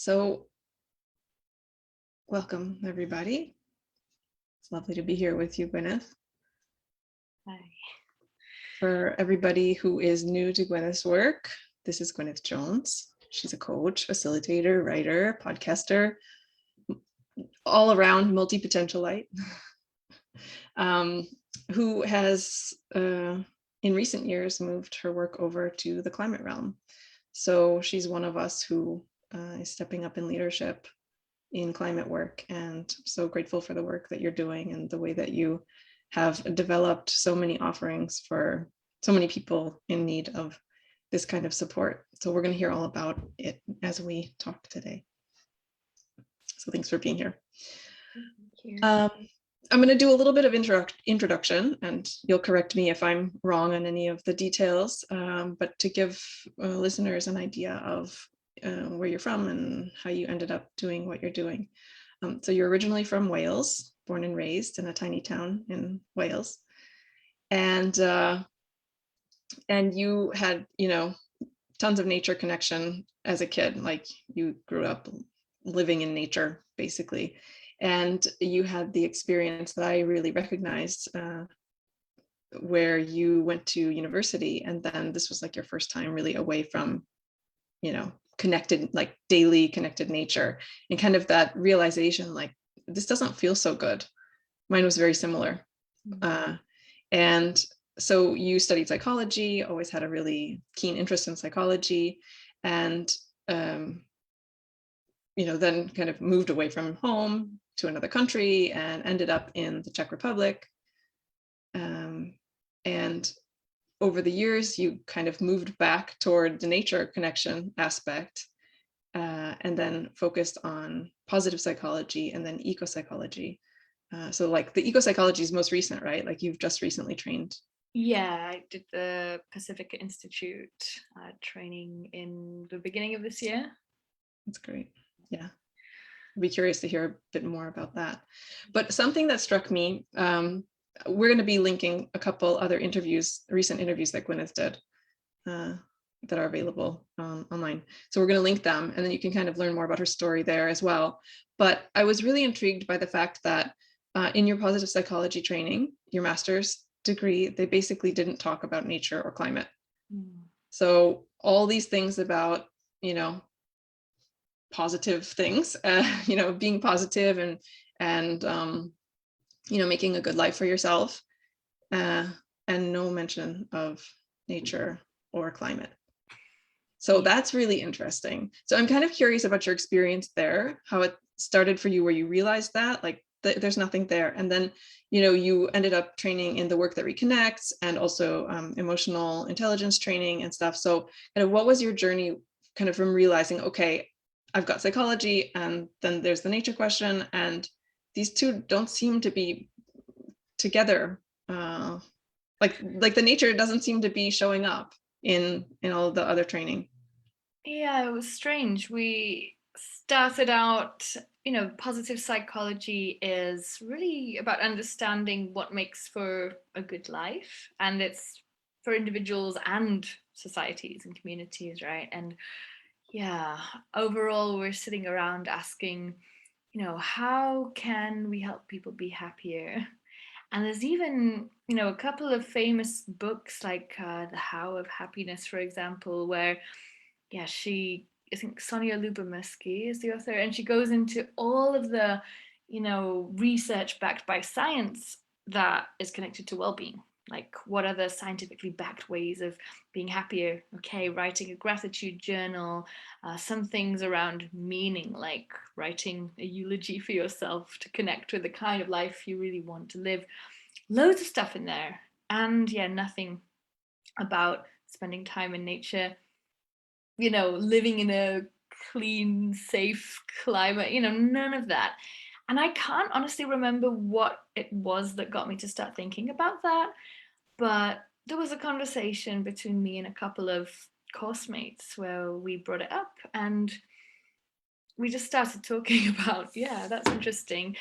So welcome, everybody. It's lovely to be here with you, Gwyneth. Hi. For everybody who is new to Gwyneth's work, this is Gwyneth Jones. She's a coach, facilitator, writer, podcaster, all around multi-potentialite, who has, in recent years, moved her work over to the climate realm. So she's one of us who is stepping up in leadership in climate work, and so grateful for the work that you're doing and the way that you have developed so many offerings for so many people in need of this kind of support. So we're going to hear all about it as we talk today. So thanks for being here. I'm going to do a little bit of introduction, and you'll correct me if I'm wrong on any of the details, but to give listeners an idea of where you're from and how you ended up doing what you're doing. So you're originally from Wales, born and raised in a tiny town in Wales, and you had, tons of nature connection as a kid. Like, you grew up living in nature, basically, and you had the experience that I really recognized, where you went to university, and then this was like your first time really away from, connected, like daily connected nature, and kind of that realization, like, this doesn't feel so good. Mine was very similar. And so you studied psychology, always had a really keen interest in psychology, and then kind of moved away from home to another country and ended up in the Czech Republic. And over the years, you kind of moved back toward the nature connection aspect, and then focused on positive psychology and then eco-psychology. So like the eco-psychology is most recent, right? Like, you've just recently trained. Yeah, I did the Pacifica Institute training in the beginning of this year. That's great. Yeah. I'd be curious to hear a bit more about that. But something that struck me, we're going to be linking a couple other recent interviews that Gwyneth did, that are available online. So we're going to link them, and then you can kind of learn more about her story there as well. But I was really intrigued by the fact that in your positive psychology training, your master's degree, they basically didn't talk about nature or climate. So all these things about, positive things, being positive and making a good life for yourself, and no mention of nature or climate. So that's really interesting. So I'm kind of curious about your experience there, how it started for you, where you realized that, like, there's nothing there. And then, you ended up training in the work that reconnects, and also emotional intelligence training and stuff. So kind of what was your journey kind of from realizing, okay, I've got psychology, and then there's the nature question, and these two don't seem to be together. Like the nature doesn't seem to be showing up in all of the other training. Yeah, it was strange. We started out, positive psychology is really about understanding what makes for a good life, and it's for individuals and societies and communities, right? And yeah, overall, we're sitting around asking, how can we help people be happier? And there's even, a couple of famous books like The How of Happiness, for example, where, I think Sonia Lubomirsky is the author, and she goes into all of the, research backed by science that is connected to well-being. Like, what are the scientifically backed ways of being happier? Okay, writing a gratitude journal, some things around meaning, like writing a eulogy for yourself to connect with the kind of life you really want to live. Loads of stuff in there. And nothing about spending time in nature, living in a clean, safe climate, none of that. And I can't honestly remember what it was that got me to start thinking about that. But there was a conversation between me and a couple of course mates where we brought it up, and we just started talking about, that's interesting.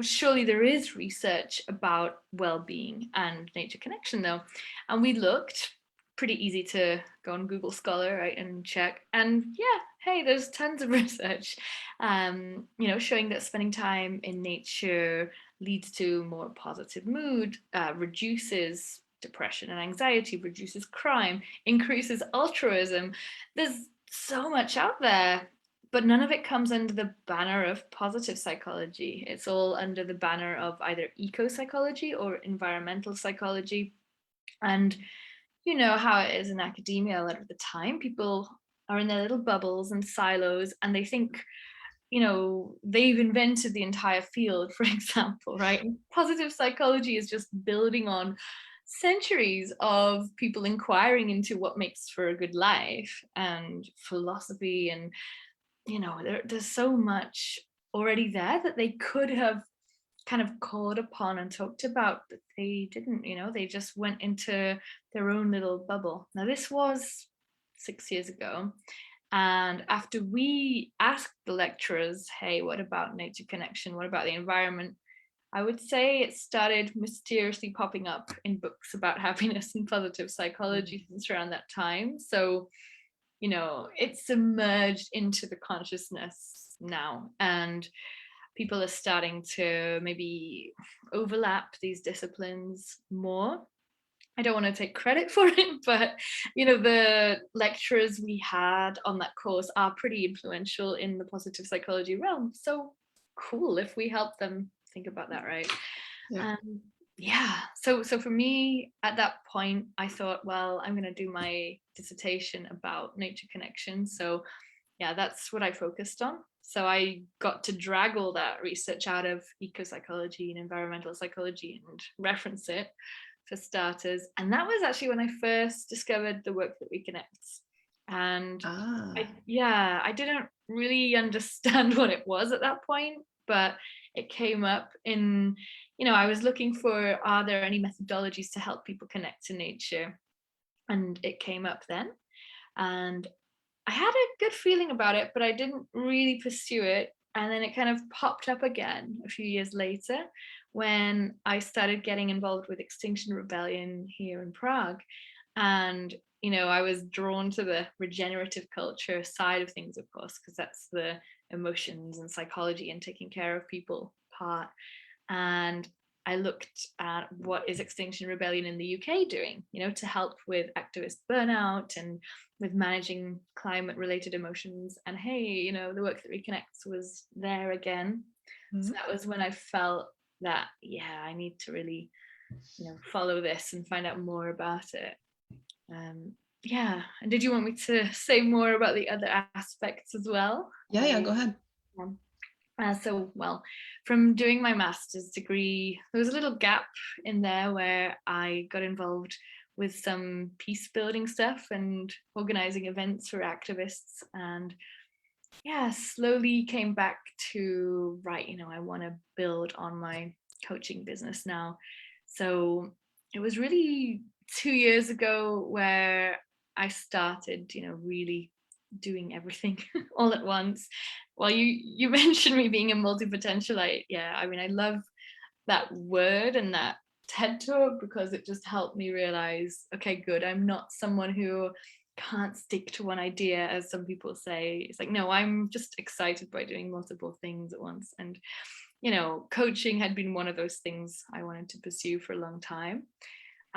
Surely there is research about well-being and nature connection, though. And we looked, pretty easy to go on Google Scholar, right, and check. And yeah, hey, there's tons of research, showing that spending time in nature leads to more positive mood, reduces depression and anxiety, reduces crime, increases altruism. There's so much out there, but none of it comes under the banner of positive psychology. It's all under the banner of either eco psychology or environmental psychology. And you know how it is in academia a lot of the time. People are in their little bubbles and silos, and they think, they've invented the entire field, for example, right? And positive psychology is just building on centuries of people inquiring into what makes for a good life and philosophy. And, there's so much already there that they could have kind of called upon and talked about, but they didn't. They just went into their own little bubble. Now, this was 6 years ago. And after we asked the lecturers, hey, what about nature connection? What about the environment? I would say it started mysteriously popping up in books about happiness and positive psychology since around that time. So, it's emerged into the consciousness now. And people are starting to maybe overlap these disciplines more. I don't want to take credit for it, but the lecturers we had on that course are pretty influential in the positive psychology realm. So cool if we help them think about that, right? Yeah. So for me at that point, I thought, well, I'm going to do my dissertation about nature connection. So yeah, that's what I focused on. So I got to drag all that research out of eco-psychology and environmental psychology and reference it for starters. And that was actually when I first discovered the work that Reconnects. And I didn't really understand what it was at that point, but it came up in, I was looking for, are there any methodologies to help people connect to nature? And it came up then. And I had a good feeling about it, but I didn't really pursue it. And then it kind of popped up again a few years later when I started getting involved with Extinction Rebellion here in Prague. And, I was drawn to the regenerative culture side of things, of course, because that's the emotions and psychology and taking care of people part. And I looked at what is Extinction Rebellion in the UK doing, to help with activist burnout and with managing climate related emotions. And hey, the work that Reconnects was there again. So that was when I felt that, yeah, I need to really, follow this and find out more about it. And did you want me to say more about the other aspects as well? Yeah, go ahead. From doing my master's degree, there was a little gap in there where I got involved with some peace building stuff and organizing events for activists, and slowly came back to, I want to build on my coaching business now. So it was really 2 years ago where I started, really doing everything all at once. Well, you mentioned me being a multi-potentialite. I love that word and that TED talk because it just helped me realize, okay, good, I'm not someone who can't stick to one idea, as some people say. It's like, no, I'm just excited by doing multiple things at once. And coaching had been one of those things I wanted to pursue for a long time.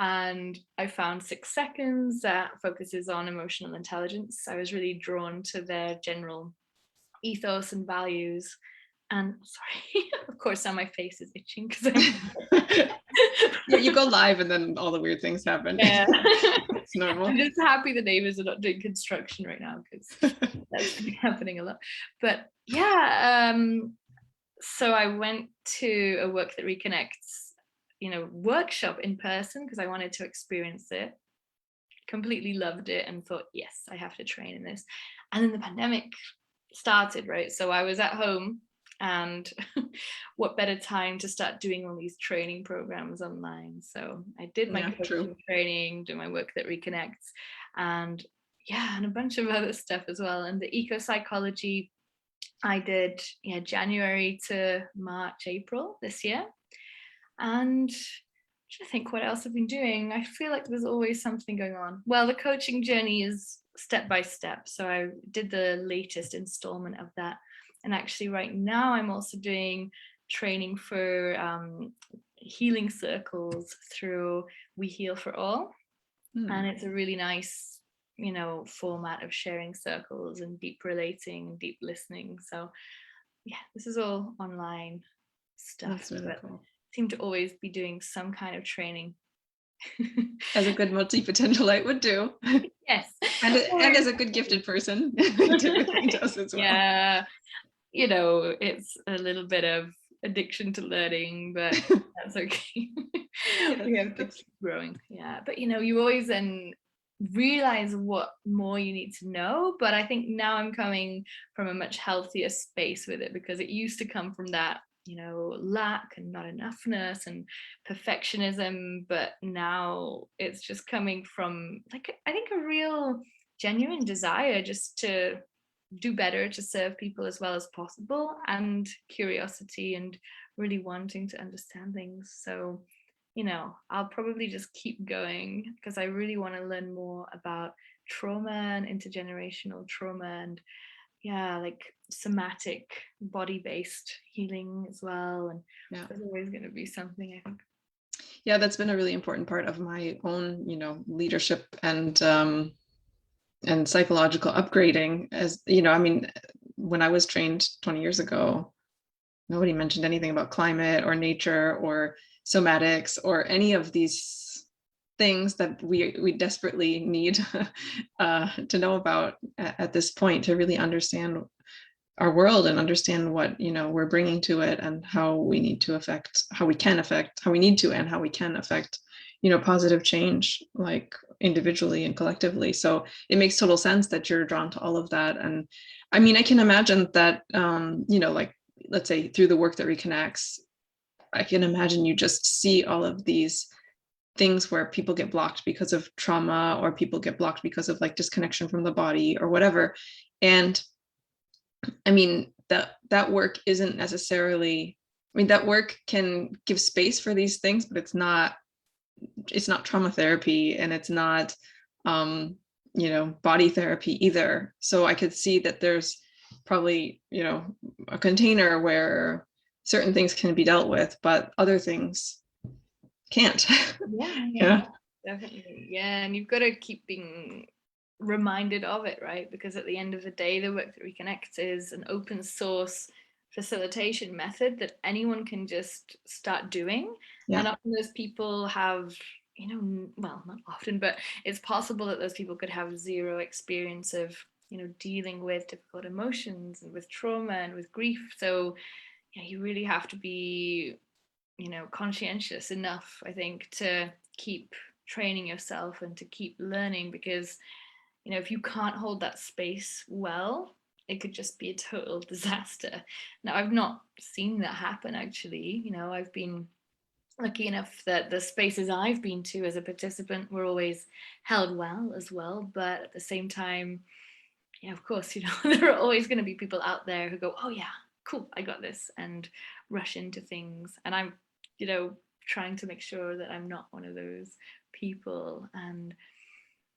And I found 6 Seconds that focuses on emotional intelligence. I was really drawn to their general ethos and values. And sorry, of course, now my face is itching because Yeah, you go live and then all the weird things happen. Yeah. It's normal. I'm just happy the neighbors are not doing construction right now because that's been happening a lot. But so I went to a Work That Reconnects workshop in person because I wanted to experience it. Completely loved it and thought, yes, I have to train in this. And then the pandemic started, right? So I was at home, and what better time to start doing all these training programs online? So I did my coaching training, do my Work That Reconnects, and a bunch of other stuff as well. And the eco psychology I did January to March, April this year. And I think what else I've been doing. I feel like there's always something going on. Well, the coaching journey is step by step. So I did the latest installment of that. And actually, right now, I'm also doing training for healing circles through We Heal for All. And it's a really nice, format of sharing circles and deep relating and deep listening. So, yeah, this is all online stuff. That's really cool. Seem to always be doing some kind of training. As a good multi-potentialite would do. Yes. And as a good gifted person typically does as well. Yeah. It's a little bit of addiction to learning, but that's okay. We have to keep growing. Yeah. But you always then realize what more you need to know. But I think now I'm coming from a much healthier space with it, because it used to come from that lack and not enoughness and perfectionism, but now it's just coming from, like, I think a real genuine desire just to do better, to serve people as well as possible, and curiosity and really wanting to understand things. So I'll probably just keep going, because I really want to learn more about trauma and intergenerational trauma, and like somatic body-based healing as well. And there's always going to be something, I think. Yeah, that's been a really important part of my own leadership and psychological upgrading. As I mean, when I was trained 20 years ago, nobody mentioned anything about climate or nature or somatics or any of these things that we desperately need to know about at this point, to really understand our world and understand what we're bringing to it, and how we need to affect, how we need to, and how we can affect positive change, like individually and collectively. So it makes total sense that you're drawn to all of that. And I mean, I can imagine that like, let's say through the work that reconnects, I can imagine you just see all of these things where people get blocked because of trauma, or people get blocked because of like disconnection from the body or whatever. And I mean, that work isn't necessarily, I mean, that work can give space for these things, but it's not trauma therapy, and it's not body therapy either. So I could see that there's probably a container where certain things can be dealt with, but other things can't. Yeah, definitely. Yeah, and you've got to keep being reminded of it, right? Because at the end of the day, the work that Reconnects is an open source facilitation method that anyone can just start doing. And often those people have, well, not often, but it's possible that those people could have zero experience of dealing with difficult emotions and with trauma and with grief. So you really have to be conscientious enough, I think, to keep training yourself and to keep learning, because if you can't hold that space well, it could just be a total disaster. Now, I've not seen that happen, actually. I've been lucky enough that the spaces I've been to as a participant were always held well as well. But at the same time, of course, there are always going to be people out there who go, oh yeah, cool, I got this, and rush into things. And I'm trying to make sure that I'm not one of those people. And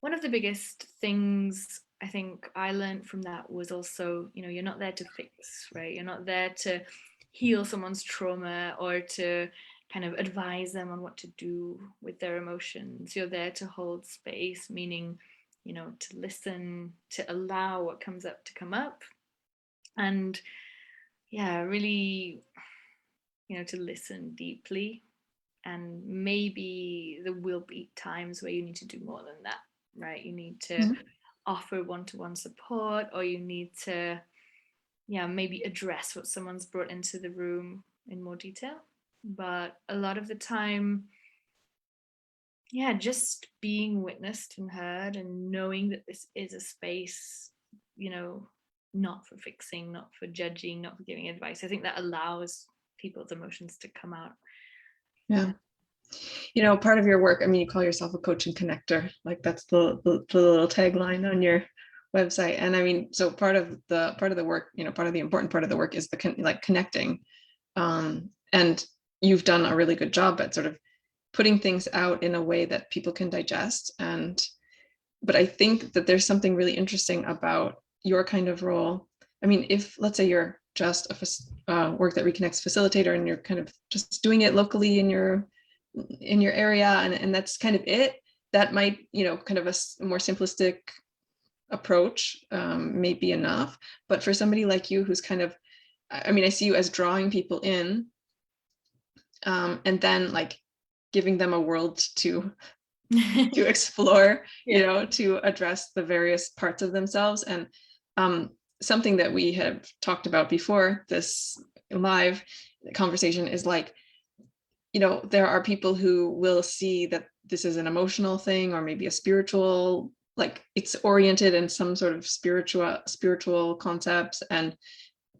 one of the biggest things I think I learned from that was also, you're not there to fix, right? You're not there to heal someone's trauma or to kind of advise them on what to do with their emotions. You're there to hold space, meaning, to listen, to allow what comes up to come up. And really, to listen deeply. And maybe there will be times where you need to do more than that, right? You need to offer one-to-one support, or you need to maybe address what someone's brought into the room in more detail. But a lot of the time, just being witnessed and heard, and knowing that this is a space, not for fixing, not for judging, not for giving advice. I think that allows people's emotions to come out. Part of your work, I mean, you call yourself a coach and connector, like that's the little tagline on your website. And I mean, so part of the work, part of the important part of the work is the connecting, and you've done a really good job at sort of putting things out in a way that people can digest. But I think that there's something really interesting about your kind of role. I mean, if let's say you're just a work that reconnects facilitator and you're kind of just doing it locally in your area, and that's kind of it, that might, kind of a more simplistic approach may be enough. But for somebody like you who's kind of, I mean, I see you as drawing people in, and then like giving them a world to explore, Yeah. to address the various parts of themselves. And something that we have talked about before this live conversation is like, there are people who will see that this is an emotional thing, or maybe a spiritual, like it's oriented in some sort of spiritual concepts. And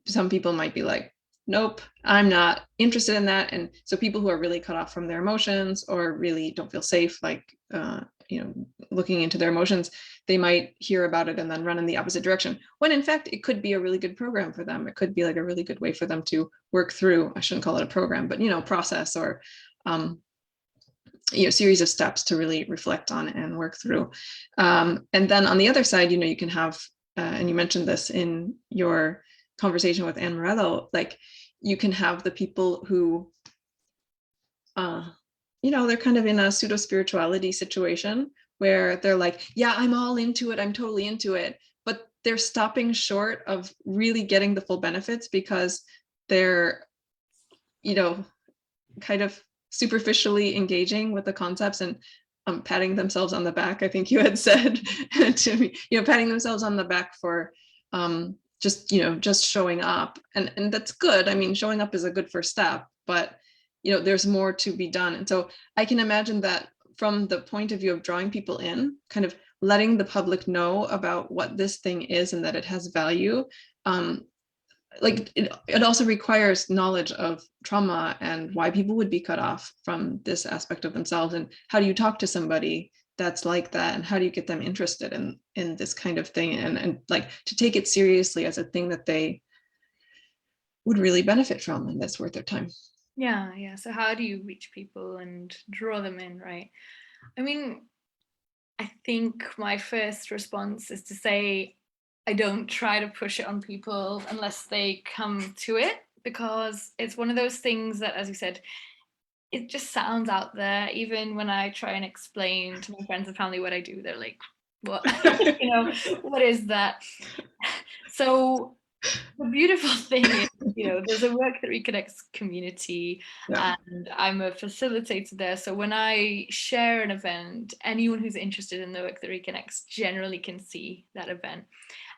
some people might be like, nope, I'm not interested in that. And so people who are really cut off from their emotions, or really don't feel safe, like, looking into their emotions, they might hear about it and then run in the opposite direction, when in fact it could be a really good program for them. It could be like a really good way for them to work through, I shouldn't call it a program, but process, or series of steps to really reflect on and work through. And then on the other side, you can have, and you mentioned this in your conversation with Anne Morello, like you can have the people who, they're kind of in a pseudo spirituality situation where they're like, yeah, I'm all into it, I'm totally into it, but they're stopping short of really getting the full benefits because they're, kind of superficially engaging with the concepts and patting themselves on the back. I think you had said to me, patting themselves on the back for just showing up, and that's good. I mean, showing up is a good first step, but there's more to be done. And so I can imagine that from the point of view of drawing people in, kind of letting the public know about what this thing is and that it has value. Like it also requires knowledge of trauma and why people would be cut off from this aspect of themselves, and how do you talk to somebody that's like that, and how do you get them interested in this kind of thing, and like to take it seriously as a thing that they would really benefit from and that's worth their time. Yeah. So how do you reach people and draw them in, right? I mean, I think my first response is to say I don't try to push it on people unless they come to it, because it's one of those things that, as you said, it just sounds out there. Even when I try and explain to my friends and family what I do, they're like, what? What is that? So the beautiful thing is, there's a work that reconnects community, Yeah. and I'm a facilitator there. So when I share an event, anyone who's interested in the work that reconnects generally can see that event.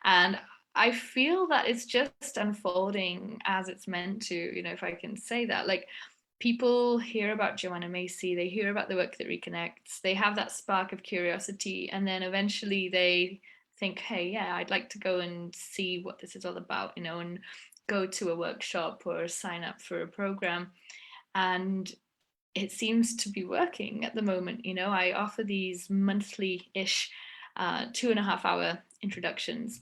And I feel that it's just unfolding as it's meant to, if I can say that. Like, people hear about Joanna Macy, they hear about the work that reconnects, they have that spark of curiosity, and then eventually they think, hey, yeah, I'd like to go and see what this is all about, and go to a workshop or sign up for a program. And it seems to be working at the moment. I offer these monthly-ish 2.5 hour introductions,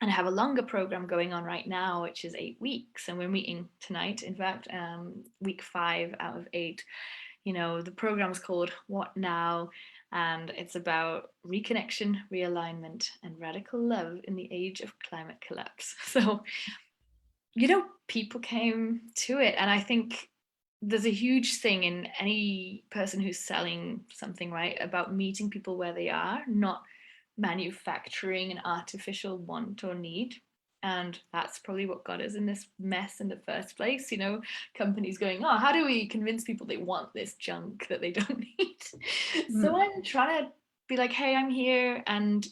and I have a longer program going on right now, which is 8 weeks, and we're meeting tonight, in fact, week 5 out of 8. The program is called What Now? And it's about reconnection, realignment, and radical love in the age of climate collapse. So, people came to it. And I think there's a huge thing in any person who's selling something, right, about meeting people where they are, not manufacturing an artificial want or need. And that's probably what got us in this mess in the first place. Companies going, oh, how do we convince people they want this junk that they don't need? So I'm trying to be like, hey, I'm here. And,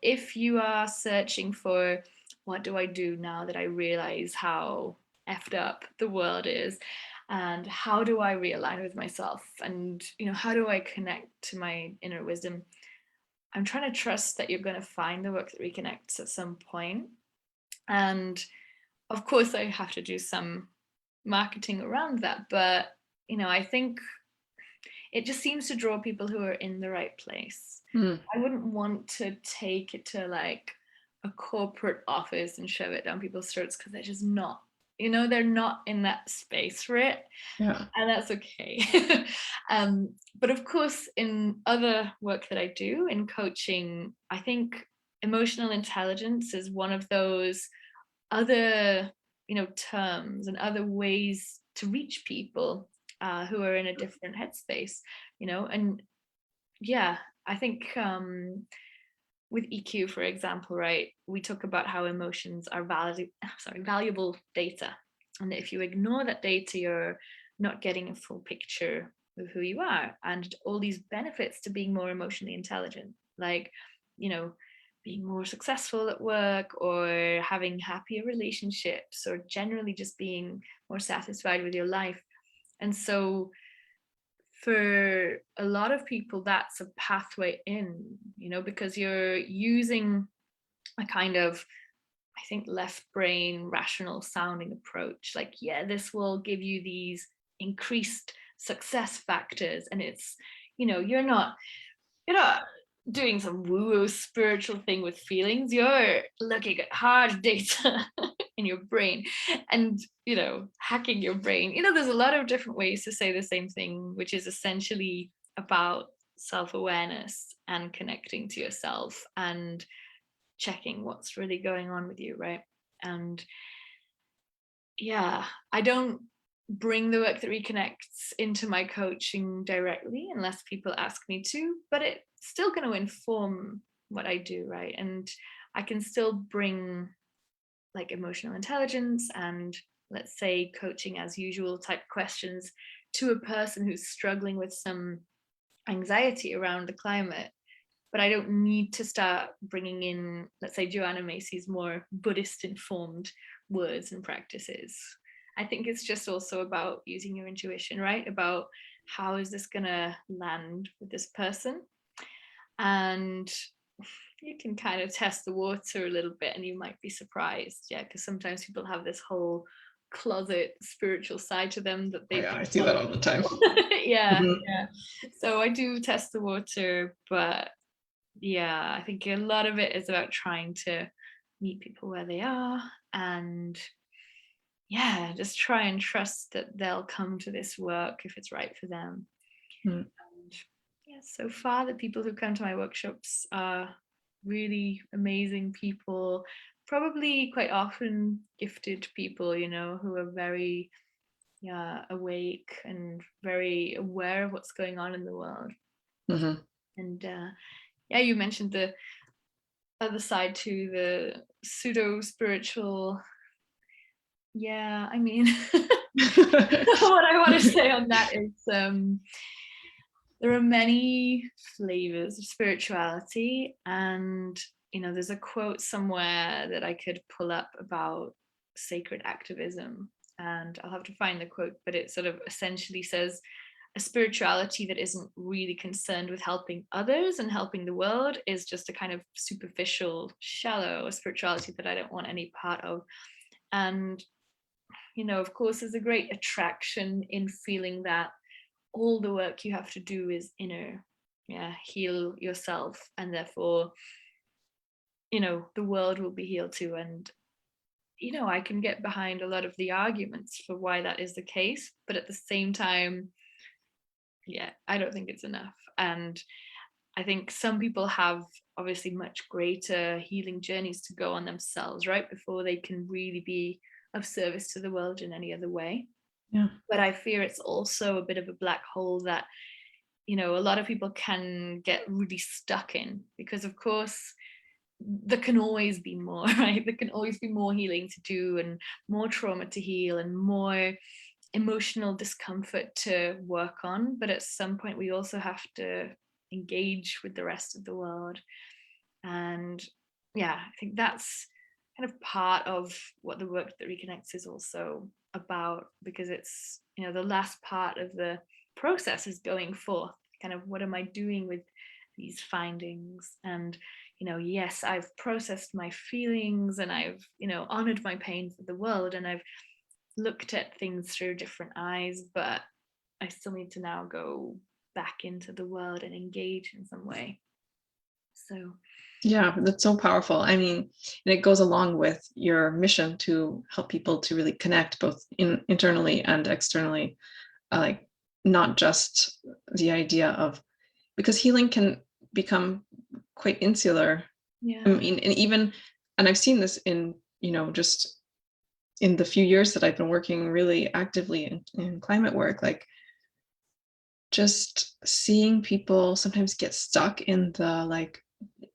if you are searching for what do I do now that I realize how effed up the world is, and how do I realign with myself, and, how do I connect to my inner wisdom, I'm trying to trust that you're going to find the work that reconnects at some point. And of course, I have to do some marketing around that. But, I think it just seems to draw people who are in the right place. I wouldn't want to take it to like a corporate office and shove it down people's throats, because they're just not they're not in that space for it. Yeah. And that's okay. But of course, in other work that I do in coaching, I think emotional intelligence is one of those other, terms and other ways to reach people who are in a different headspace, and yeah, I think with EQ, for example, right, we talk about how emotions are valuable data. And if you ignore that data, you're not getting a full picture of who you are and all these benefits to being more emotionally intelligent, like, being more successful at work or having happier relationships or generally just being more satisfied with your life. And so for a lot of people, that's a pathway in, because you're using a kind of, I think, left brain rational sounding approach. Like, yeah, this will give you these increased success factors. And it's, you're not doing some woo-woo spiritual thing with feelings. You're looking at hard data in your brain and, hacking your brain. There's a lot of different ways to say the same thing, which is essentially about self-awareness and connecting to yourself and checking what's really going on with you, right? And yeah, I don't bring the work that reconnects into my coaching directly unless people ask me to, but it's still going to inform what I do, right? And I can still bring like emotional intelligence and, let's say, coaching as usual type questions to a person who's struggling with some anxiety around the climate. But I don't need to start bringing in, let's say, Joanna Macy's more Buddhist informed words and practices. I think it's just also about using your intuition, right? About how is this going to land with this person? And you can kind of test the water a little bit and you might be surprised. Yeah, because sometimes people have this whole closet spiritual side to them that they I see that all the time. yeah. So I do test the water, but yeah, I think a lot of it is about trying to meet people where they are and yeah, just try and trust that they'll come to this work if it's right for them. And yeah, so far the people who come to my workshops are really amazing people, probably quite often gifted people, who are very awake and very aware of what's going on in the world. And yeah, you mentioned the other side to the pseudo spiritual. Yeah, I mean, what I want to say on that is there are many flavors of spirituality, and there's a quote somewhere that I could pull up about sacred activism, and I'll have to find the quote, but it sort of essentially says a spirituality that isn't really concerned with helping others and helping the world is just a kind of superficial, shallow spirituality that I don't want any part of. And of course, there's a great attraction in feeling that all the work you have to do is inner, heal yourself, and therefore, the world will be healed too. And, I can get behind a lot of the arguments for why that is the case, but at the same time, I don't think it's enough. And I think some people have obviously much greater healing journeys to go on themselves, right, before they can really be of service to the world in any other way. Yeah. But I fear it's also a bit of a black hole that, a lot of people can get really stuck in, because of course there can always be more, right? There can always be more healing to do and more trauma to heal and more emotional discomfort to work on. But at some point we also have to engage with the rest of the world. And yeah, I think that's kind of part of what the work that Reconnects is also about, because it's, the last part of the process is going forth, kind of what am I doing with these findings? And, yes, I've processed my feelings and I've, honored my pain for the world and I've looked at things through different eyes, but I still need to now go back into the world and engage in some way. So Yeah, that's so powerful. I mean, and it goes along with your mission to help people to really connect both internally and externally. Like, not just the idea of, because healing can become quite insular. I Yeah. mean, and even, and I've seen this in, just in the few years that I've been working really actively in climate work, like just seeing people sometimes get stuck in the like,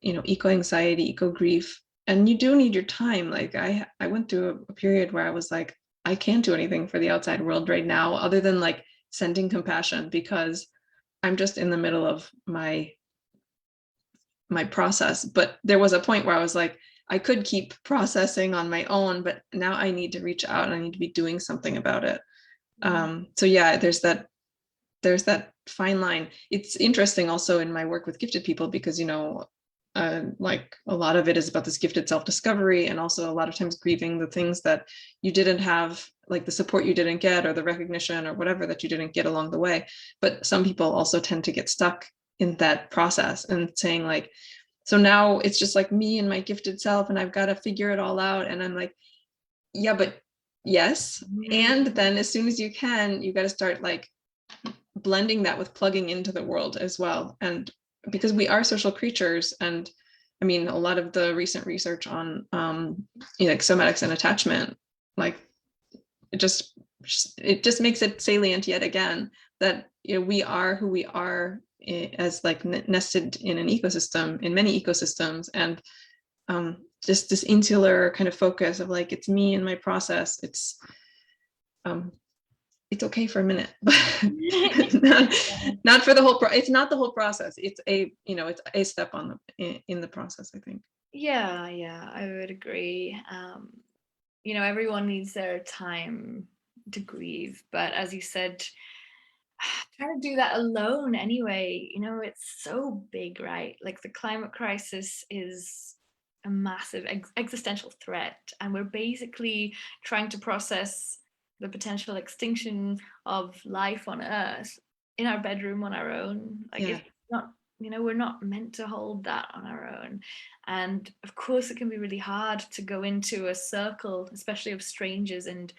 eco anxiety, eco grief, and you do need your time. Like I went through a period where I was like, I can't do anything for the outside world right now other than like sending compassion, because I'm just in the middle of my process. But there was a point where I was like, I could keep processing on my own, but now I need to reach out and I need to be doing something about it. So yeah, there's that fine line. It's interesting also in my work with gifted people, because like a lot of it is about this gifted self-discovery, and also a lot of times grieving the things that you didn't have, like the support you didn't get or the recognition or whatever that you didn't get along the way. But some people also tend to get stuck in that process and saying like, so now it's just like me and my gifted self and I've got to figure it all out. And I'm like, yeah, but yes. And then as soon as you can, you got to start like blending that with plugging into the world as well. And because we are social creatures, and I mean, a lot of the recent research on like somatics and attachment, like it just makes it salient yet again that we are who we are, as like nested in an ecosystem, in many ecosystems. And just this insular kind of focus of like, it's me and my process. Um, it's okay for a minute, but not for the whole it's not the whole process. It's it's a step on in the process, I think. Yeah, I would agree. Everyone needs their time to grieve, but as you said, trying to do that alone anyway, it's so big, right? Like the climate crisis is a massive existential threat, and we're basically trying to process the potential extinction of life on Earth in our bedroom on our own. Like Yeah. it's not, we're not meant to hold that on our own. And of course, it can be really hard to go into a circle, especially of strangers, and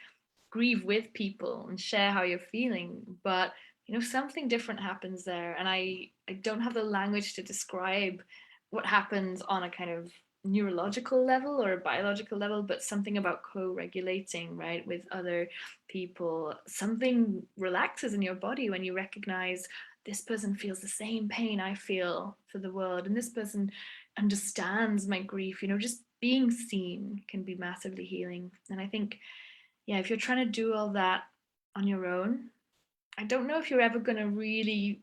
grieve with people and share how you're feeling. But something different happens there, and I don't have the language to describe what happens on a kind of neurological level or a biological level, but something about co-regulating, right, with other people. Something relaxes in your body when you recognize this person feels the same pain I feel for the world, and this person understands my grief. Just being seen can be massively healing. And I think, yeah, if you're trying to do all that on your own, I don't know if you're ever going to really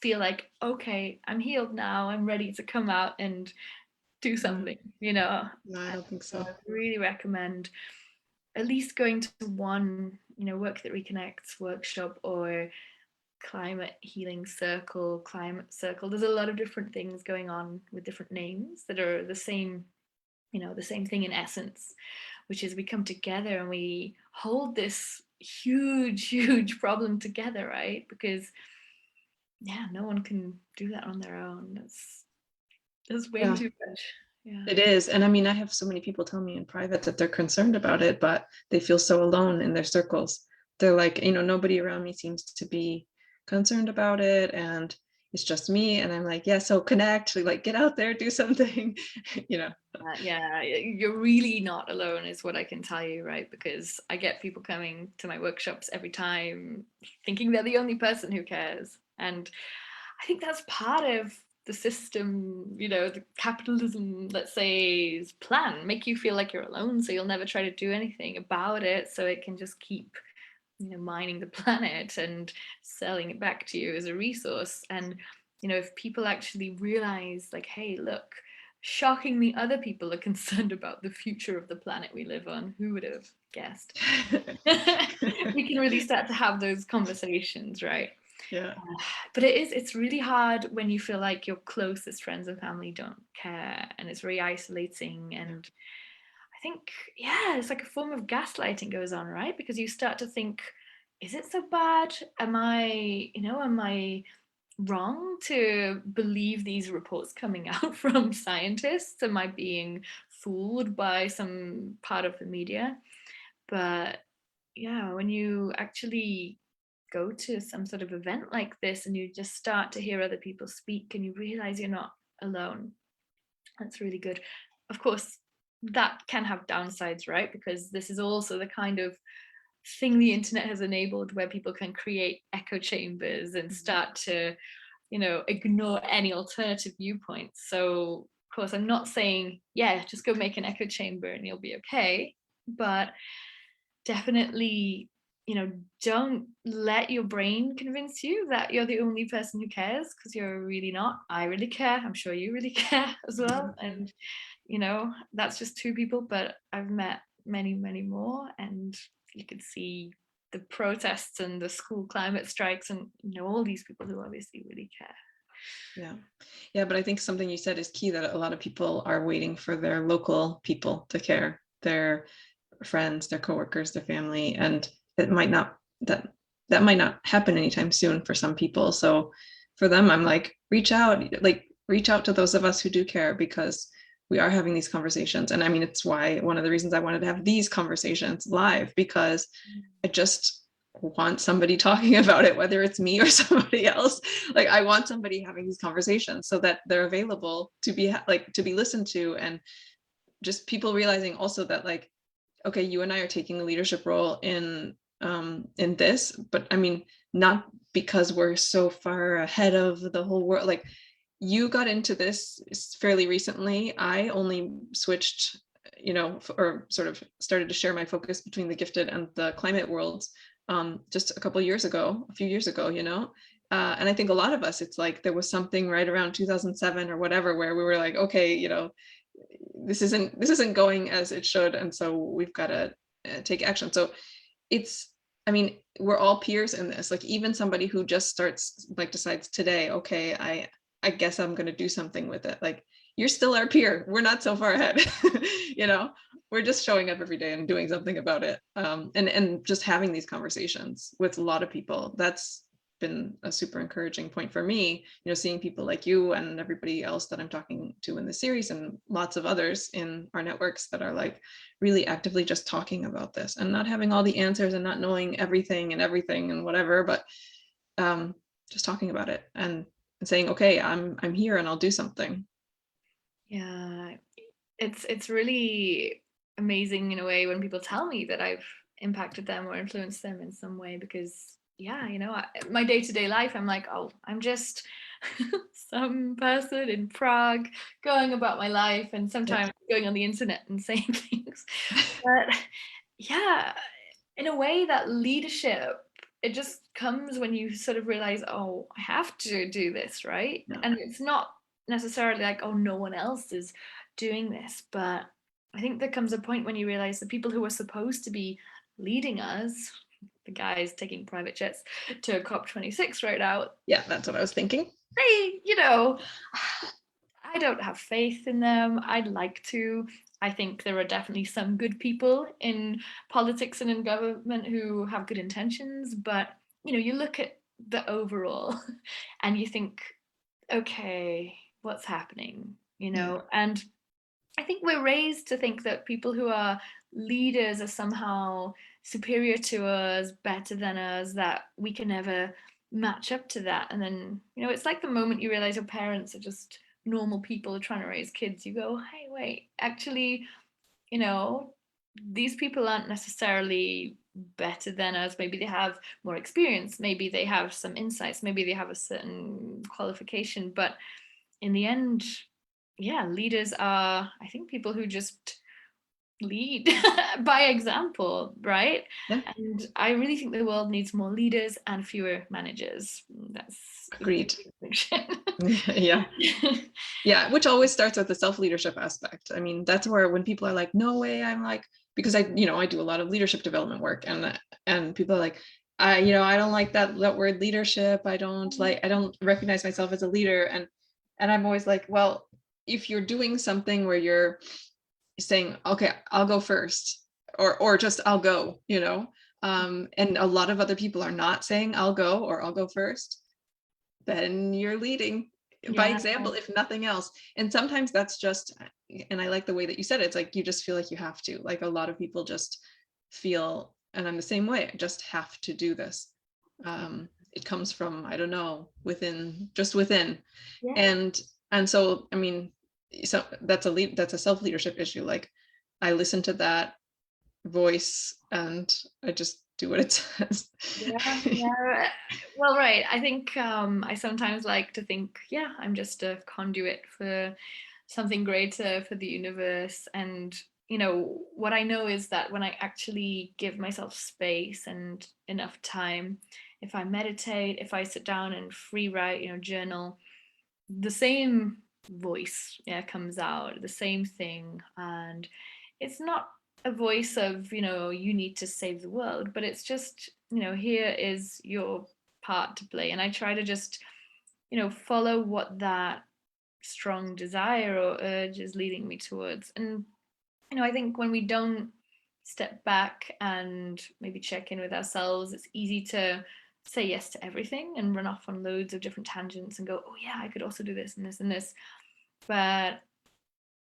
feel like, okay, I'm healed now, I'm ready to come out and do No, something. no, I don't think So so. I really recommend at least going to one, Work That Reconnects workshop or climate healing circle, climate circle. There's a lot of different things going on with different names that are the same, the same thing in essence, which is we come together and we hold this huge, huge problem together, right? Because yeah, no one can do that on their own. That's way Yeah, too much. Yeah. it is. And I mean, I have so many people tell me in private that they're concerned about it, but they feel so alone in their circles. They're like, nobody around me seems to be concerned about it, and it's just me. And I'm like, yeah, so connect, like get out there, do something. you know Yeah, you're really not alone, is what I can tell you, right? Because I get people coming to my workshops every time thinking they're the only person who cares. And I think that's part of the system, the capitalism, let's say, plan, make you feel like you're alone, so you'll never try to do anything about it, so it can just keep, mining the planet and selling it back to you as a resource. And, if people actually realize, like, hey, look, shockingly, other people are concerned about the future of the planet we live on. Who would have guessed? We can really start to have those conversations, right? Yeah. But it's really hard when you feel like your closest friends and family don't care, and it's very isolating. And I think, yeah, it's like a form of gaslighting goes on, right? Because you start to think, is it so bad? Am I wrong to believe these reports coming out from scientists. Am I being fooled by some part of the media? But yeah, when you actually go to some sort of event like this and you just start to hear other people speak and you realize you're not alone, that's really good. Of course, that can have downsides, right? Because this is also the kind of thing the internet has enabled where people can create echo chambers and start to, ignore any alternative viewpoints. So, of course, I'm not saying, yeah, just go make an echo chamber and you'll be okay. But definitely, don't let your brain convince you that you're the only person who cares, because you're really not. I really care. I'm sure you really care as well. And, that's just two people, but I've met many, many more. And you could see the protests and the school climate strikes and, all these people who obviously really care. Yeah, but I think something you said is key, that a lot of people are waiting for their local people to care, their friends, their coworkers, their family, and it might not, that might not happen anytime soon for some people. So for them, I'm like, reach out to those of us who do care, because we are having these conversations. And I mean, it's why one of the reasons I wanted to have these conversations live, because I just want somebody talking about it, whether it's me or somebody else. Like, I want somebody having these conversations so that they're available to be to be listened to, and just people realizing also that, like, okay, you and I are taking a leadership role in this, but I mean, not because we're so far ahead of the whole world. Like, you got into this fairly recently. I only switched, or sort of started to share my focus between the gifted and the climate worlds just a few years ago, and I think a lot of us, it's like there was something right around 2007 or whatever where we were like, okay, this isn't going as it should, and so we've got to take action. So I mean, we're all peers in this. Like, even somebody who just decides today, okay, I guess I'm going to do something with it. Like, you're still our peer. We're not so far ahead. We're just showing up every day and doing something about it. And just having these conversations with a lot of people, that's been a super encouraging point for me, seeing people like you and everybody else that I'm talking to in the series, and lots of others in our networks that are like really actively just talking about this, and not having all the answers and not knowing everything and whatever, but just talking about it and saying, okay, I'm here and I'll do something. Yeah, it's really amazing in a way when people tell me that I've impacted them or influenced them in some way, because my day-to-day life, I'm like, oh, I'm just some person in Prague going about my life, and sometimes going on the internet and saying things. But yeah, in a way, that leadership, it just comes when you sort of realize, oh, I have to do this, right? Yeah. And it's not necessarily like, oh, no one else is doing this. But I think there comes a point when you realize the people who are supposed to be leading us, the guys taking private jets to COP26 right now. Yeah, that's what I was thinking. They, I don't have faith in them. I'd like to. I think there are definitely some good people in politics and in government who have good intentions, but you look at the overall and you think, okay, what's happening? Yeah. And I think we're raised to think that people who are leaders are somehow superior to us, better than us, that we can never match up to that. And then, it's like the moment you realize your parents are just normal people trying to raise kids, you go, hey, wait, actually, these people aren't necessarily better than us. Maybe they have more experience, maybe they have some insights, maybe they have a certain qualification, but in the end, yeah, leaders are, I think, people who just lead by example, right? Yeah. And I really think the world needs more leaders and fewer managers. That's Agreed. Yeah. Yeah, which always starts with the self-leadership aspect. I mean, that's where when people are like, no way, I'm like, because I do a lot of leadership development work, and people are like, I don't like that word leadership. I don't recognize myself as a leader. And I'm always like, well, if you're doing something where you're saying, okay, I'll go first, or just I'll go, and a lot of other people are not saying I'll go or I'll go first, then you're leading by Yeah. example, if nothing else. And sometimes that's just, and I like the way that you said it, it's like you just feel like you have to. Like a lot of people just feel, and I'm the same way, I just have to do this. It comes from, I don't know, within, just within. Yeah. And so I mean, so that's a self-leadership issue. Like I listen to that voice and I just do what it says. Yeah, yeah. Well, right. I think I sometimes like to think, yeah, I'm just a conduit for something greater, for the universe. And, what I know is that when I actually give myself space and enough time, if I meditate, if I sit down and free write, journal, the same voice, yeah, comes out, the same thing. And it's not a voice of, you need to save the world, but it's just, here is your part to play. And I try to just, follow what that strong desire or urge is leading me towards. And, I think when we don't step back and maybe check in with ourselves, it's easy to say yes to everything and run off on loads of different tangents and go, oh yeah, I could also do this and this and this. But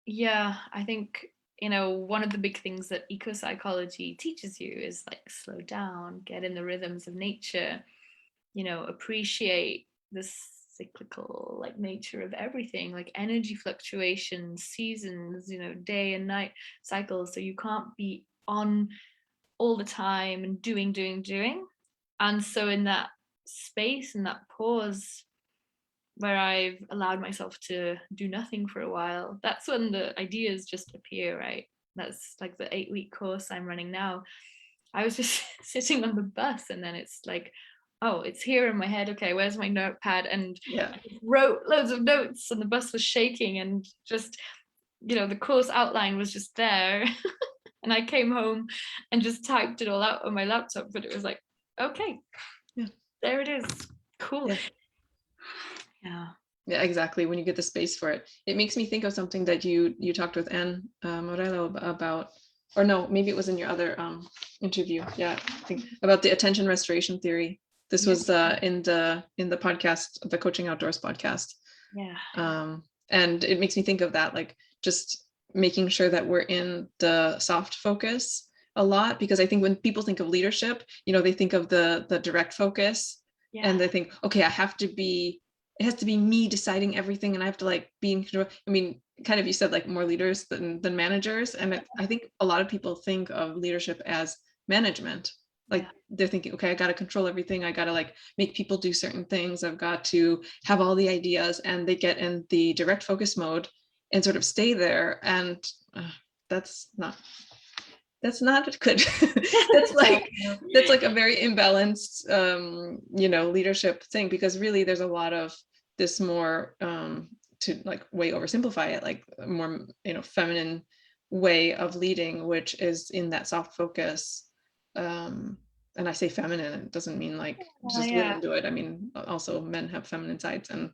yeah, I think, one of the big things that eco psychology teaches you is like slow down, get in the rhythms of nature, appreciate the cyclical like nature of everything, like energy fluctuations, seasons, day and night cycles. So you can't be on all the time and doing. And so in that space and that pause where I've allowed myself to do nothing for a while, that's when the ideas just appear, right? That's like the 8-week course I'm running now. I was just sitting on the bus and then it's like, oh, it's here in my head. Okay, where's my notepad? And Yeah. I wrote loads of notes and the bus was shaking and just, the course outline was just there. And I came home and just typed it all out on my laptop, but it was like, okay, Yeah. there it is. Cool. Yeah. Yeah. Yeah, exactly. When you get the space for it, it makes me think of something that you talked with Anne Morello about, or no, maybe it was in your other interview. Yeah, I think about the attention restoration theory. This Yeah. was in the podcast, the Coaching Outdoors podcast. Yeah. And it makes me think of that, like just making sure that we're in the soft focus a lot, because I think when people think of leadership, they think of the direct focus, Yeah. and they think, okay, it has to be me deciding everything and I have to like be in control. I mean, kind of, you said like more leaders than managers. And I think a lot of people think of leadership as management. Like Yeah. they're thinking, okay, I got to control everything. I got to like make people do certain things. I've got to have all the ideas, and they get in the direct focus mode and sort of stay there. And that's not good. that's like that's like a very imbalanced leadership thing, because really there's a lot of this more to like way oversimplify it, like a more feminine way of leading, which is in that soft focus. And I say feminine, it doesn't mean like just Yeah. women do it. I mean also men have feminine sides, and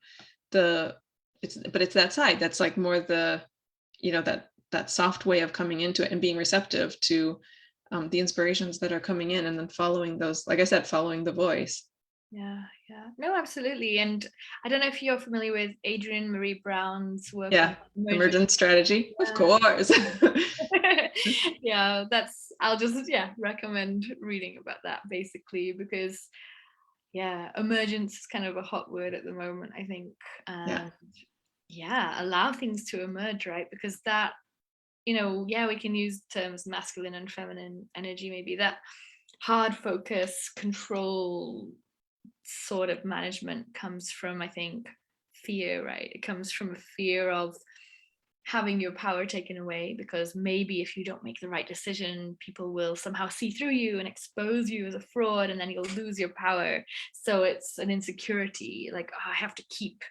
it's that side that's like more the that soft way of coming into it and being receptive to the inspirations that are coming in, and then following those, like I said, following the voice. Yeah. No, absolutely. And I don't know if you're familiar with Adrienne Marie Brown's work on Yeah, emergent. emergent strategy, of course. Yeah, I'll just recommend reading about that basically, because emergence is kind of a hot word at the moment, I think. Yeah. And allow things to emerge, right? Because that, we can use terms masculine and feminine energy, maybe that hard focus, control sort of management comes from, I think, fear, right? It comes from a fear of having your power taken away, because maybe if you don't make the right decision, people will somehow see through you and expose you as a fraud, and then you'll lose your power. So it's an insecurity, like, oh, I have to keep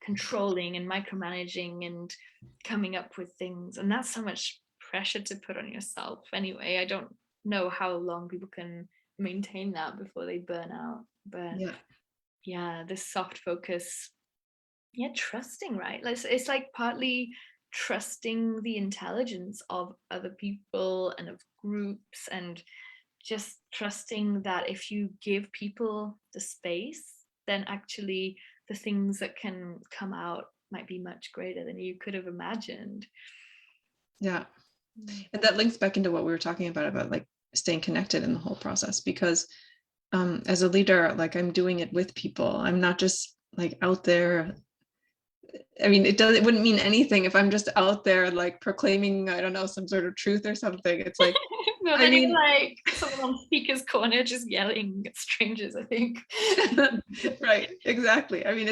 controlling and micromanaging and coming up with things, and that's so much pressure to put on yourself anyway. I don't know how long people can maintain that before they burn out, but this soft focus, trusting, right? It's like partly trusting the intelligence of other people and of groups, and just trusting that if you give people the space, then actually the the things that can come out might be much greater than you could have imagined. Yeah. And that links back into what we were talking about like staying connected in the whole process, because as a leader, like I'm doing it with people. I'm not just like out there. I mean, it wouldn't mean anything if I'm just out there like proclaiming, I don't know, some sort of truth or something. It's like, No, I then you're mean, like someone on speaker's corner just yelling at strangers, I think. right, exactly. I mean,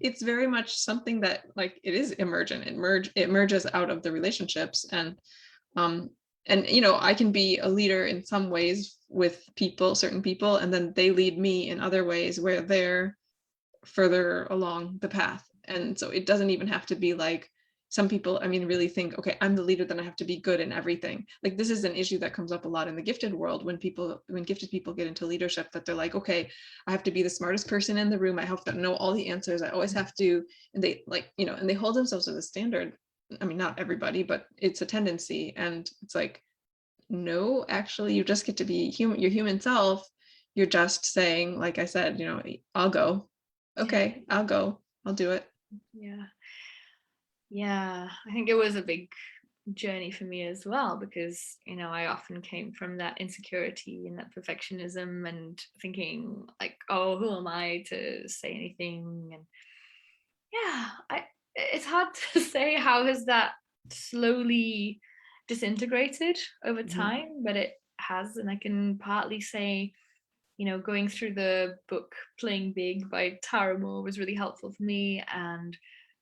it's very much something that like it is emergent. It merges out of the relationships, um and I can be a leader in some ways with people, certain people, and then they lead me in other ways where they're further along the path. And so it doesn't even have to be like, some people, I mean, really think, okay, I'm the leader, then I have to be good in everything. Like this is an issue that comes up a lot in the gifted world when gifted people get into leadership, that they're like, okay, I have to be the smartest person in the room. I have to know all the answers. I always have to, and they like, and they hold themselves to the standard. I mean, not everybody, but it's a tendency. And it's like, no, actually, you just get to be human, your human self. You're just saying, like I said, I'll go. Okay, I'll go. I'll do it. Yeah, I think it was a big journey for me as well, because I often came from that insecurity and that perfectionism and thinking like, oh, who am I to say anything? And it's hard to say how has that slowly disintegrated over time, but it has. And I can partly say, going through the book Playing Big by Tara Moore was really helpful for me, and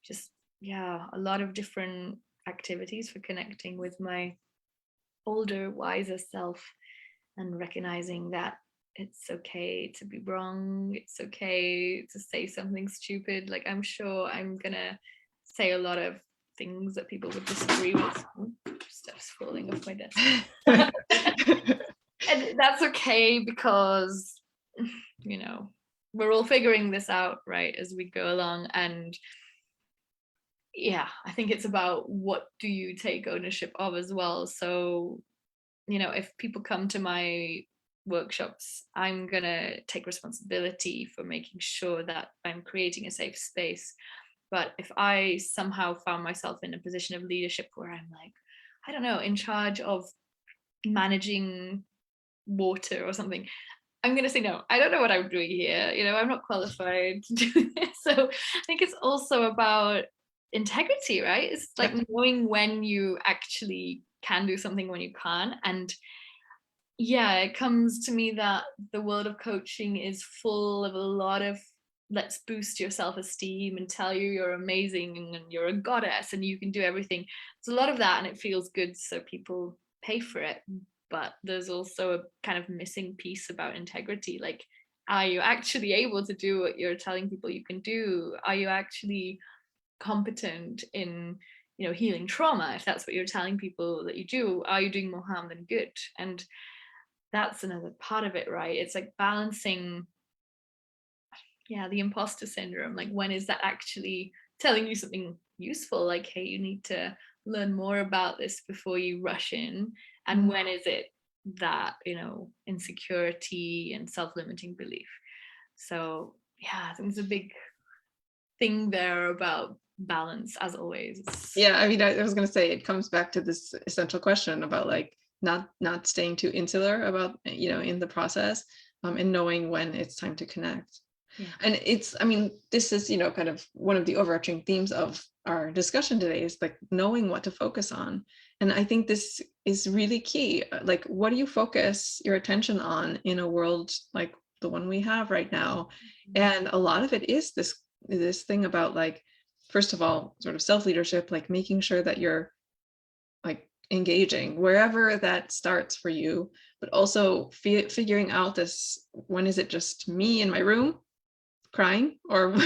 just a lot of different activities for connecting with my older, wiser self, and recognizing that it's okay to be wrong, it's okay to say something stupid. Like, I'm sure I'm gonna say a lot of things that people would disagree with. Stuff's falling off my desk. And that's okay, because we're all figuring this out, right, as we go along. And I think it's about what do you take ownership of as well. So if people come to my workshops, I'm gonna take responsibility for making sure that I'm creating a safe space. But if I somehow found myself in a position of leadership where I'm like, I don't know, in charge of managing water or something, I'm going to say, no, I don't know what I'm doing here. I'm not qualified to do this. So I think it's also about integrity, right? It's like knowing when you actually can do something, when you can't. And it comes to me that the world of coaching is full of a lot of let's boost your self-esteem and tell you you're amazing and you're a goddess and you can do everything. It's a lot of that, and it feels good, so people pay for it. But there's also a kind of missing piece about integrity. Like, are you actually able to do what you're telling people you can do? Are you actually competent in healing trauma, if that's what you're telling people that you do? Are you doing more harm than good? And that's another part of it, right? It's like balancing the imposter syndrome. Like, when is that actually telling you something useful, like, hey, you need to learn more about this before you rush in? And when is it that insecurity and self-limiting belief? So I think there's a big thing there about balance, as always. I mean, I was going to say, it comes back to this essential question about like not staying too insular about in the process, and knowing when it's time to connect. And I mean, this is kind of one of the overarching themes of our discussion today, is like knowing what to focus on. And I think this is really key. Like, what do you focus your attention on in a world like the one we have right now? And a lot of it is this thing about, like, first of all, sort of self-leadership, like making sure that you're like engaging wherever that starts for you, but also figuring out this, when is it just me in my room crying, or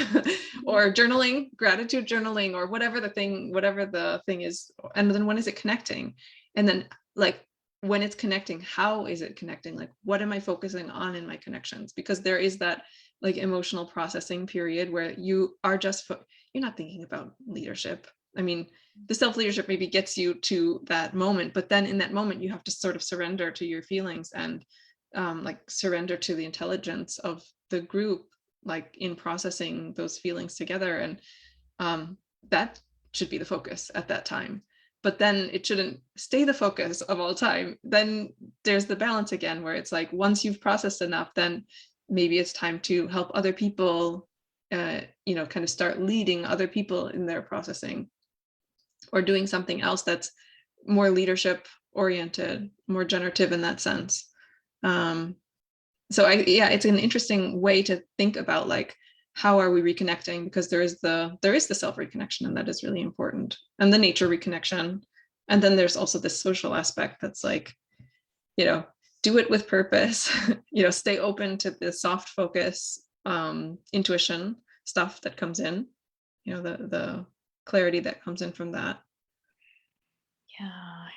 or journaling, gratitude journaling, or whatever the thing is, and then when is it connecting? And then, like, when it's connecting, how is it connecting? Like, what am I focusing on in my connections? Because there is that like emotional processing period where you are just you're not thinking about leadership. I mean, the self-leadership maybe gets you to that moment, but then in that moment you have to sort of surrender to your feelings and like surrender to the intelligence of the group like in processing those feelings together. And that should be the focus at that time. But then it shouldn't stay the focus of all time. Then there's the balance again, where it's like, once you've processed enough, then maybe it's time to help other people, kind of start leading other people in their processing, or doing something else that's more leadership oriented, more generative in that sense. So it's an interesting way to think about, like, how are we reconnecting? Because there is the self reconnection, and that is really important, and the nature reconnection. And then there's also this social aspect that's like, do it with purpose, stay open to the soft focus, intuition stuff that comes in, the clarity that comes in from that.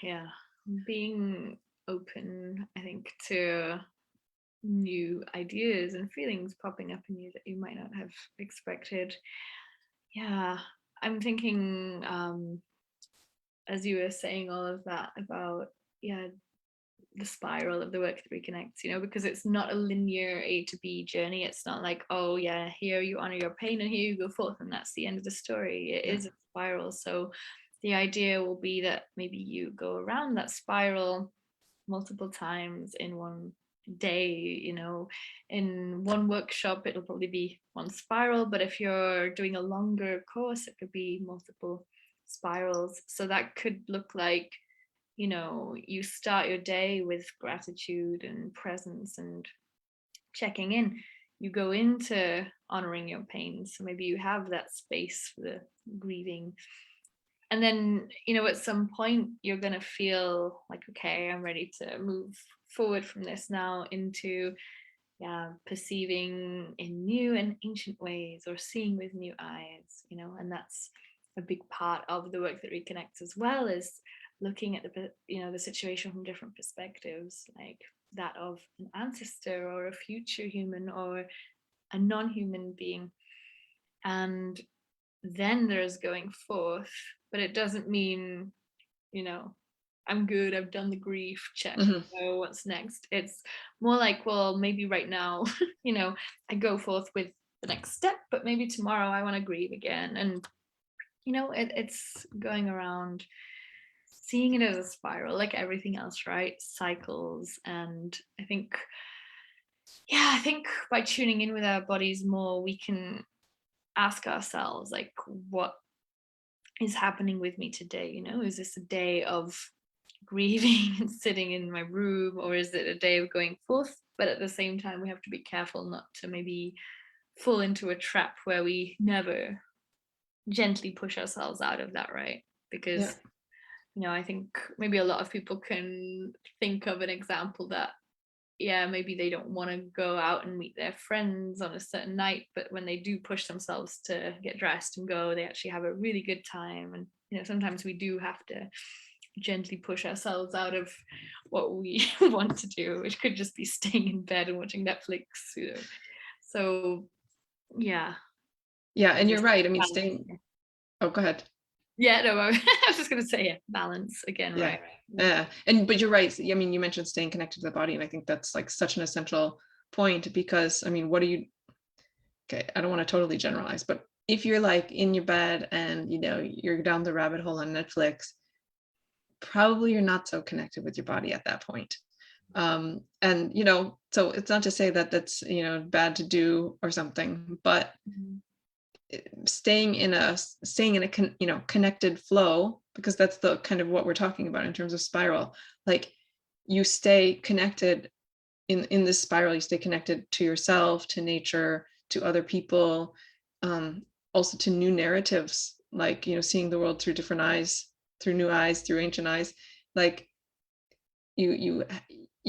Yeah. Being open, I think, to new ideas and feelings popping up in you that you might not have expected. Yeah, I'm thinking, as you were saying all of that about, the spiral of the work that reconnects, because it's not a linear A to B journey. It's not like, oh yeah, here you honor your pain and here you go forth and that's the end of the story. It is a spiral. So the idea will be that maybe you go around that spiral multiple times in one day. In one workshop it'll probably be one spiral, but if you're doing a longer course it could be multiple spirals. So that could look like, you start your day with gratitude and presence and checking in. You go into honoring your pain, so maybe you have that space for the grieving. And then, at some point you're going to feel like, okay, I'm ready to move forward from this now into perceiving in new and ancient ways, or seeing with new eyes, and that's a big part of the work that reconnects as well, is looking at the situation from different perspectives, like that of an ancestor or a future human or a non-human being. And then there's going forth, but it doesn't mean, I'm good, I've done the grief check, what's next. It's more like, well, maybe right now, I go forth with the next step, but maybe tomorrow I want to grieve again. And it's going around, seeing it as a spiral, like everything else, right? Cycles. And I think by tuning in with our bodies more, we can ask ourselves, like, what is happening with me today? Is this a day of grieving and sitting in my room, or is it a day of going forth? But at the same time, we have to be careful not to maybe fall into a trap where we never gently push ourselves out of that, right? Because I think maybe a lot of people can think of an example that, maybe they don't want to go out and meet their friends on a certain night, but when they do push themselves to get dressed and go, they actually have a really good time. And sometimes we do have to gently push ourselves out of what we want to do, which could just be staying in bed and watching Netflix. So and you're right. I mean, go ahead. No, I was just going to say balance again, right? But you're right. I mean, you mentioned staying connected to the body, and I think that's like such an essential point, because I mean, I don't want to totally generalize, but if you're like in your bed and you're down the rabbit hole on Netflix, probably you're not so connected with your body at that point. And so it's not to say that that's bad to do or something, but staying in a connected flow, because that's the kind of what we're talking about in terms of spiral. Like, you stay connected in this spiral, you stay connected to yourself, to nature, to other people, also to new narratives, like seeing the world through different eyes, through new eyes, through ancient eyes. Like, you're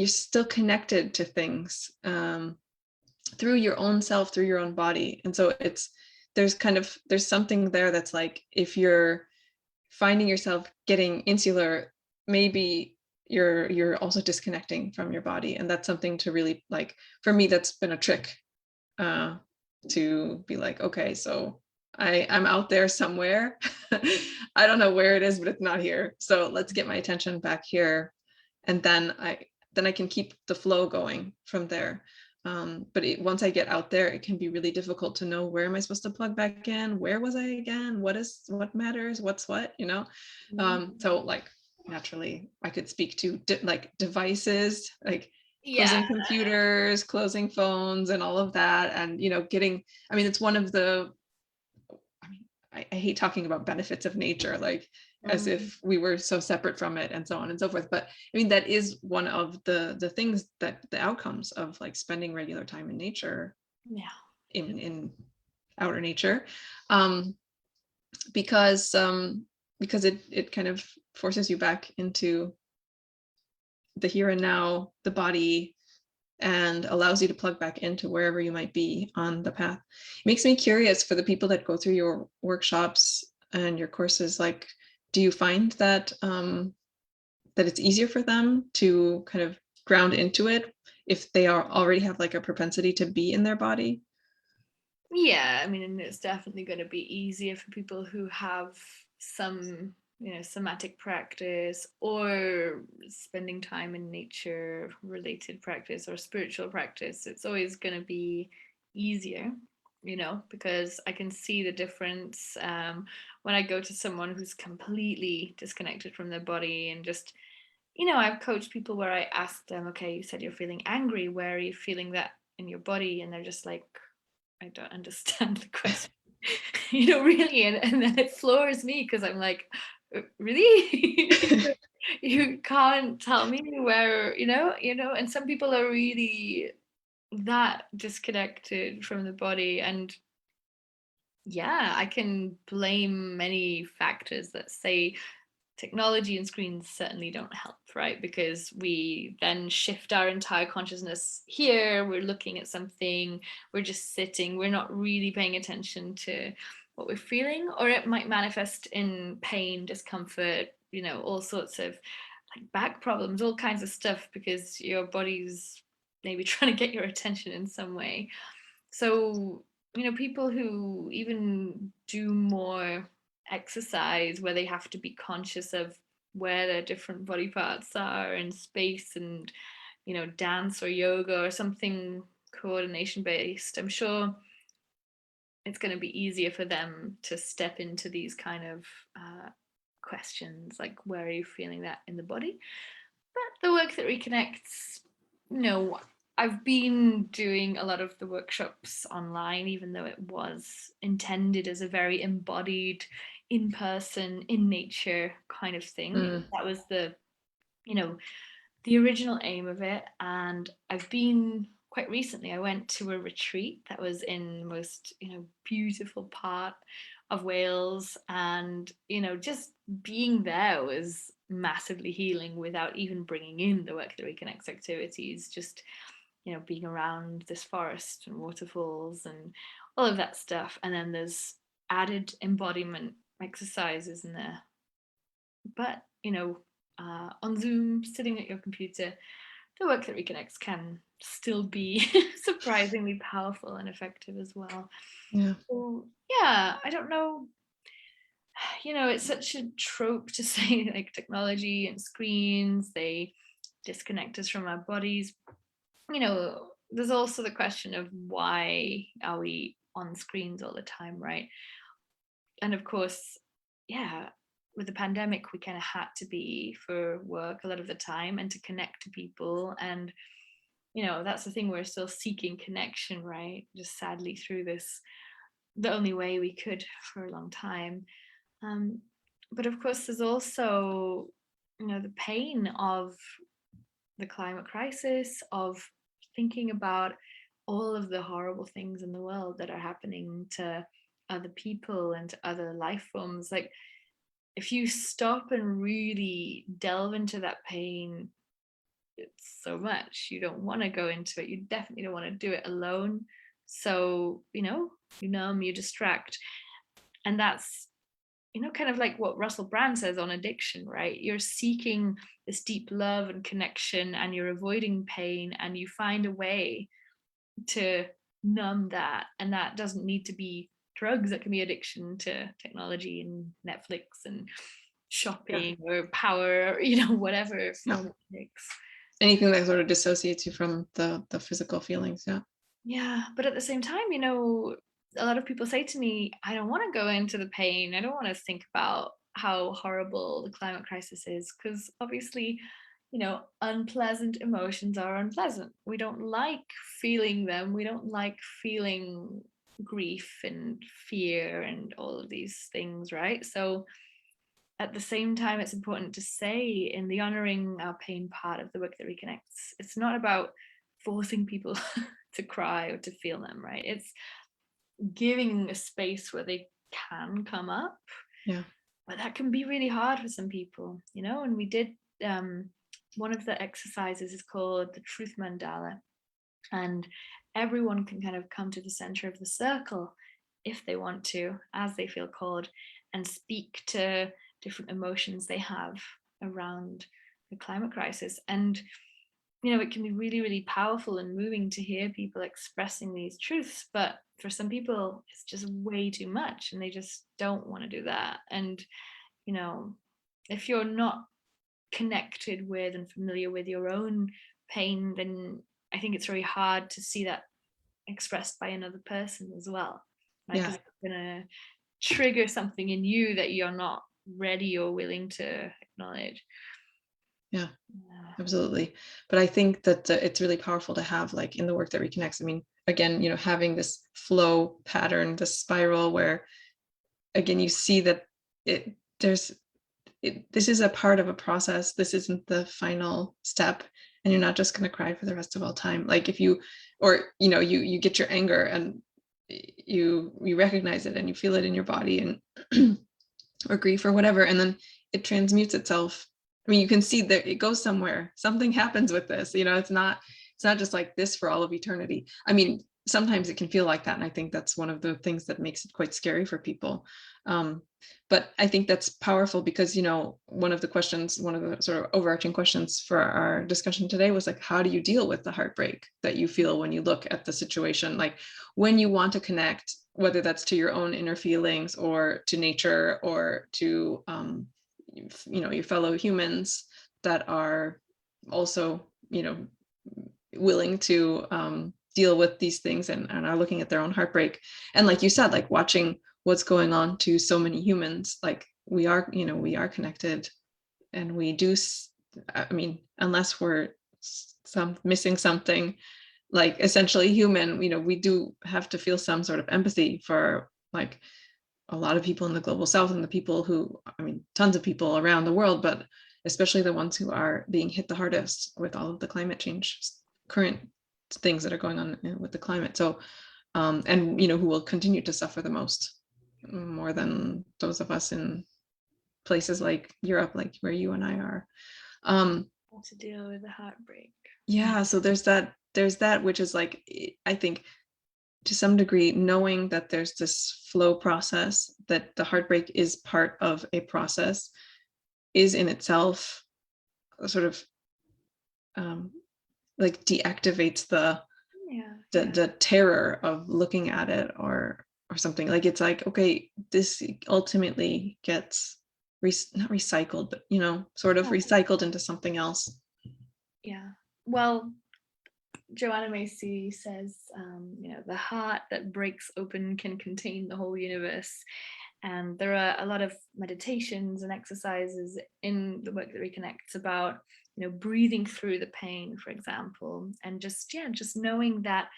still connected to things through your own self, through your own body. And so there's something there that's like, if you're finding yourself getting insular, maybe you're also disconnecting from your body. And that's something to really, like, for me, that's been a trick, to be like, okay, so I'm out there somewhere. I don't know where it is, but it's not here. So let's get my attention back here. And then I can keep the flow going from there. But once I get out there, it can be really difficult to know, where am I supposed to plug back in? Where was I again? What matters? What's what, So like naturally I could speak to like devices, like Yeah. closing computers, closing phones and all of that. And, it's one of the, I hate talking about benefits of nature, like as if we were so separate from it and so on and so forth. But that is one of the things, that the outcomes of like spending regular time in nature, Yeah. in outer nature, um, because it kind of forces you back into the here and now, the body, and allows you to plug back into wherever you might be on the path. It makes me curious, for the people that go through your workshops and your courses, like, do you find that that it's easier for them to kind of ground into it if they already have like a propensity to be in their body? Yeah, I mean, and it's definitely going to be easier for people who have some, somatic practice or spending time in nature related practice or spiritual practice. It's always going to be easier, because I can see the difference when I go to someone who's completely disconnected from their body and just, I've coached people where I ask them, okay, you said you're feeling angry. Where are you feeling that in your body? And they're just like, I don't understand the question, really. And then it floors me because I'm like, really? You can't tell me where, and some people are really that disconnected from the body. And yeah, I can blame many factors that say technology and screens certainly don't help, right? Because we then shift our entire consciousness here. We're looking at something, we're just sitting, we're not really paying attention to what we're feeling, or it might manifest in pain, discomfort, all sorts of like back problems, all kinds of stuff, because your body's maybe trying to get your attention in some way. So, people who even do more exercise where they have to be conscious of where their different body parts are in space, and, dance or yoga or something coordination based, I'm sure it's going to be easier for them to step into these kind of questions, like, where are you feeling that in the body? But the work that reconnects, I've been doing a lot of the workshops online, even though it was intended as a very embodied, in person, in nature kind of thing. That was the original aim of it. And I've been quite recently, I went to a retreat that was in the most, beautiful part of Wales. And, just being there was massively healing without even bringing in the work that reconnects activities. Just, being around this forest and waterfalls and all of that stuff. And then there's added embodiment exercises in there. But, on Zoom, sitting at your computer, the work that reconnects can still be surprisingly powerful and effective as well. Yeah. So, yeah, I don't know. It's such a trope to say like technology and screens, they disconnect us from our bodies. There's also the question of, why are we on screens all the time, right? And of course, yeah, with the pandemic, we kind of had to be for work a lot of the time and to connect to people. And, that's the thing, we're still seeking connection, right? Just sadly through this, the only way we could for a long time. But of course, there's also, the pain of the climate crisis, of thinking about all of the horrible things in the world that are happening to other people and to other life forms. Like, if you stop and really delve into that pain, it's so much. You don't want to go into it. You definitely don't want to do it alone. So, you numb, you distract. And that's, kind of like what Russell Brand says on addiction, right? You're seeking this deep love and connection, and you're avoiding pain, and you find a way to numb that. And that doesn't need to be drugs. That can be addiction to technology and Netflix and Yeah. shopping or power, or, whatever Yeah. form it takes. anything that sort of dissociates you from the physical feelings. Yeah. Yeah, but at the same time, a lot of people say to me, I don't want to go into the pain. I don't want to think about how horrible the climate crisis is, because obviously, unpleasant emotions are unpleasant. We don't like feeling them. We don't like feeling grief and fear and all of these things, right? So at the same time, it's important to say, in the honoring our pain part of the work that reconnects, it's not about forcing people to cry or to feel them, right? It's giving a space where they can come up. Yeah. But that can be really hard for some people, and we did one of the exercises is called the truth mandala, and everyone can kind of come to the center of the circle if they want to, as they feel called, and speak to different emotions they have around the climate crisis. And it can be really, really powerful and moving to hear people expressing these truths, but for some people it's just way too much and they just don't want to do that. And if you're not connected with and familiar with your own pain, then I think it's very hard to see that expressed by another person as well, right? Yeah. Because it's going to trigger something in you that you're not ready or willing to acknowledge. Yeah, absolutely. But I think that it's really powerful to have, like, in the work that reconnects. I mean, again, having this flow pattern, this spiral where, again, you see that this is a part of a process. This isn't the final step, and you're not just going to cry for the rest of all time. Like, if you, or you get your anger and you recognize it and you feel it in your body, and or grief or whatever, and then it transmutes itself. I mean, you can see that it goes somewhere. Something happens with this. It's not just like this for all of eternity. I mean, sometimes it can feel like that, and I think that's one of the things that makes it quite scary for people. But I think that's powerful because, one of the sort of overarching questions for our discussion today was, like, how do you deal with the heartbreak that you feel when you look at the situation? Like, when you want to connect, whether that's to your own inner feelings or to nature or to your fellow humans that are also willing to deal with these things, and are looking at their own heartbreak. And like you said, like, watching what's going on to so many humans, like, we are connected, and we do, I mean, unless we're missing something, like, essentially human, we do have to feel some sort of empathy for, like, a lot of people in the global south, and the people who, I mean, tons of people around the world, but especially the ones who are being hit the hardest with all of the climate change, current things that are going on with the climate. So and who will continue to suffer the most, more than those of us in places like Europe, like where you and I are. To deal with the heartbreak. Yeah, so there's that, which is, like, I think, to some degree, knowing that there's this flow process, that the heartbreak is part of a process, is in itself sort of like, deactivates the terror of looking at it, or something. Like, it's like, okay, this ultimately gets not recycled, but sort of recycled into something else. Yeah. Well, Joanna Macy says, the heart that breaks open can contain the whole universe. And there are a lot of meditations and exercises in the work that reconnects about, breathing through the pain, for example, and just knowing that,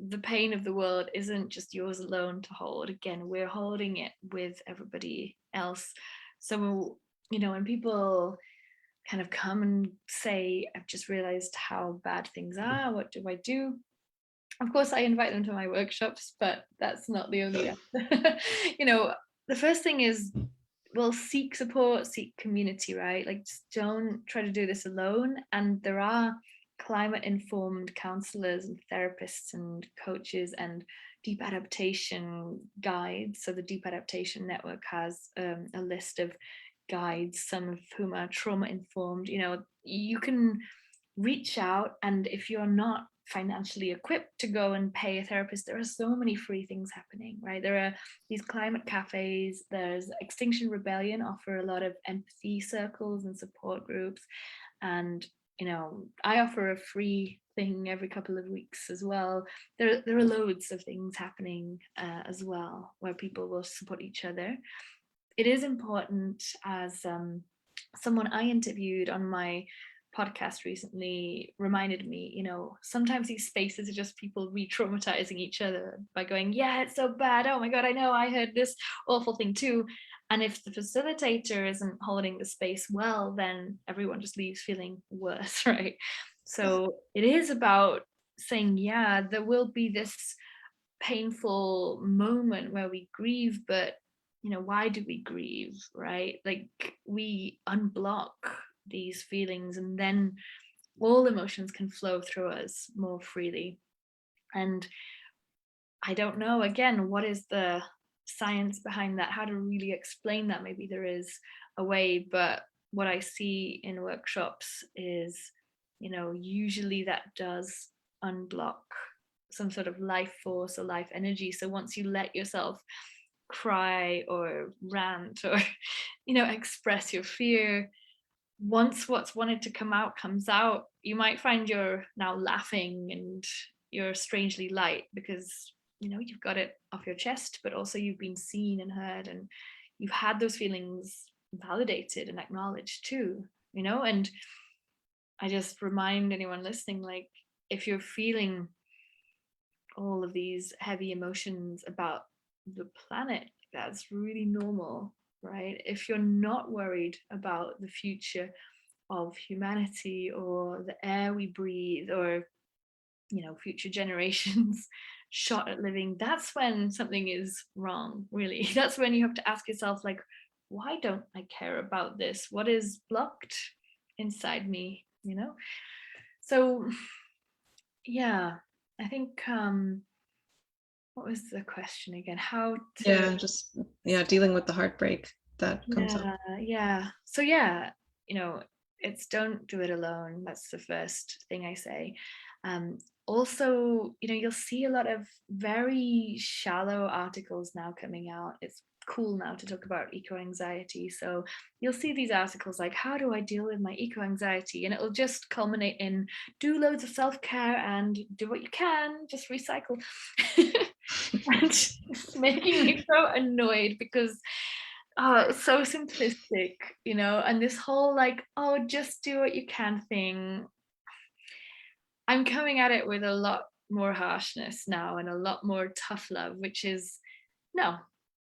the pain of the world isn't just yours alone to hold. Again, we're holding it with everybody else. So, when people kind of come and say, I've just realized how bad things are, what do I do? Of course, I invite them to my workshops, but that's not the only answer. The first thing is, well, seek support, seek community, right? Like, just don't try to do this alone. And there are climate informed counselors and therapists and coaches and deep adaptation guides. So the Deep Adaptation Network has a list of guides, some of whom are trauma informed. You can reach out, and if you're not financially equipped to go and pay a therapist, there are so many free things happening, right? There are these climate cafes, there's Extinction Rebellion offer a lot of empathy circles and support groups, and I offer a free thing every couple of weeks as well. There are loads of things happening as well where people will support each other. It is important, as someone I interviewed on my podcast recently reminded me, sometimes these spaces are just people re-traumatizing each other by going, yeah, it's so bad. Oh my God, I know, I heard this awful thing too. And if the facilitator isn't holding the space well, then everyone just leaves feeling worse, right? So it is about saying, yeah, there will be this painful moment where we grieve, but why do we grieve, right? Like, we unblock these feelings and then all emotions can flow through us more freely. And I don't know, again, what is the science behind that, how to really explain that. Maybe there is a way, but what I see in workshops is, usually that does unblock some sort of life force or life energy. So once you let yourself cry or rant or express your fear, once what's wanted to come out comes out, you might find you're now laughing and you're strangely light because you've got it off your chest, but also you've been seen and heard, and you've had those feelings validated and acknowledged too. And I just remind anyone listening, like, if you're feeling all of these heavy emotions about the planet, that's really normal, right? If you're not worried about the future of humanity or the air we breathe or future generations shot at living, that's when something is wrong, really. That's when you have to ask yourself, like, why don't I care about this? What is blocked inside me? So yeah, I think what was the question again? How to Dealing with the heartbreak that comes up. yeah. So yeah, it's don't do it alone. That's the first thing I say. Also, you'll see a lot of very shallow articles now coming out. It's cool now to talk about eco-anxiety. So you'll see these articles like, how do I deal with my eco-anxiety? And it'll just culminate in do loads of self-care and do what you can, just recycle. And it's making me so annoyed because it's so simplistic, and this whole like, oh, just do what you can thing. I'm coming at it with a lot more harshness now and a lot more tough love, which is no,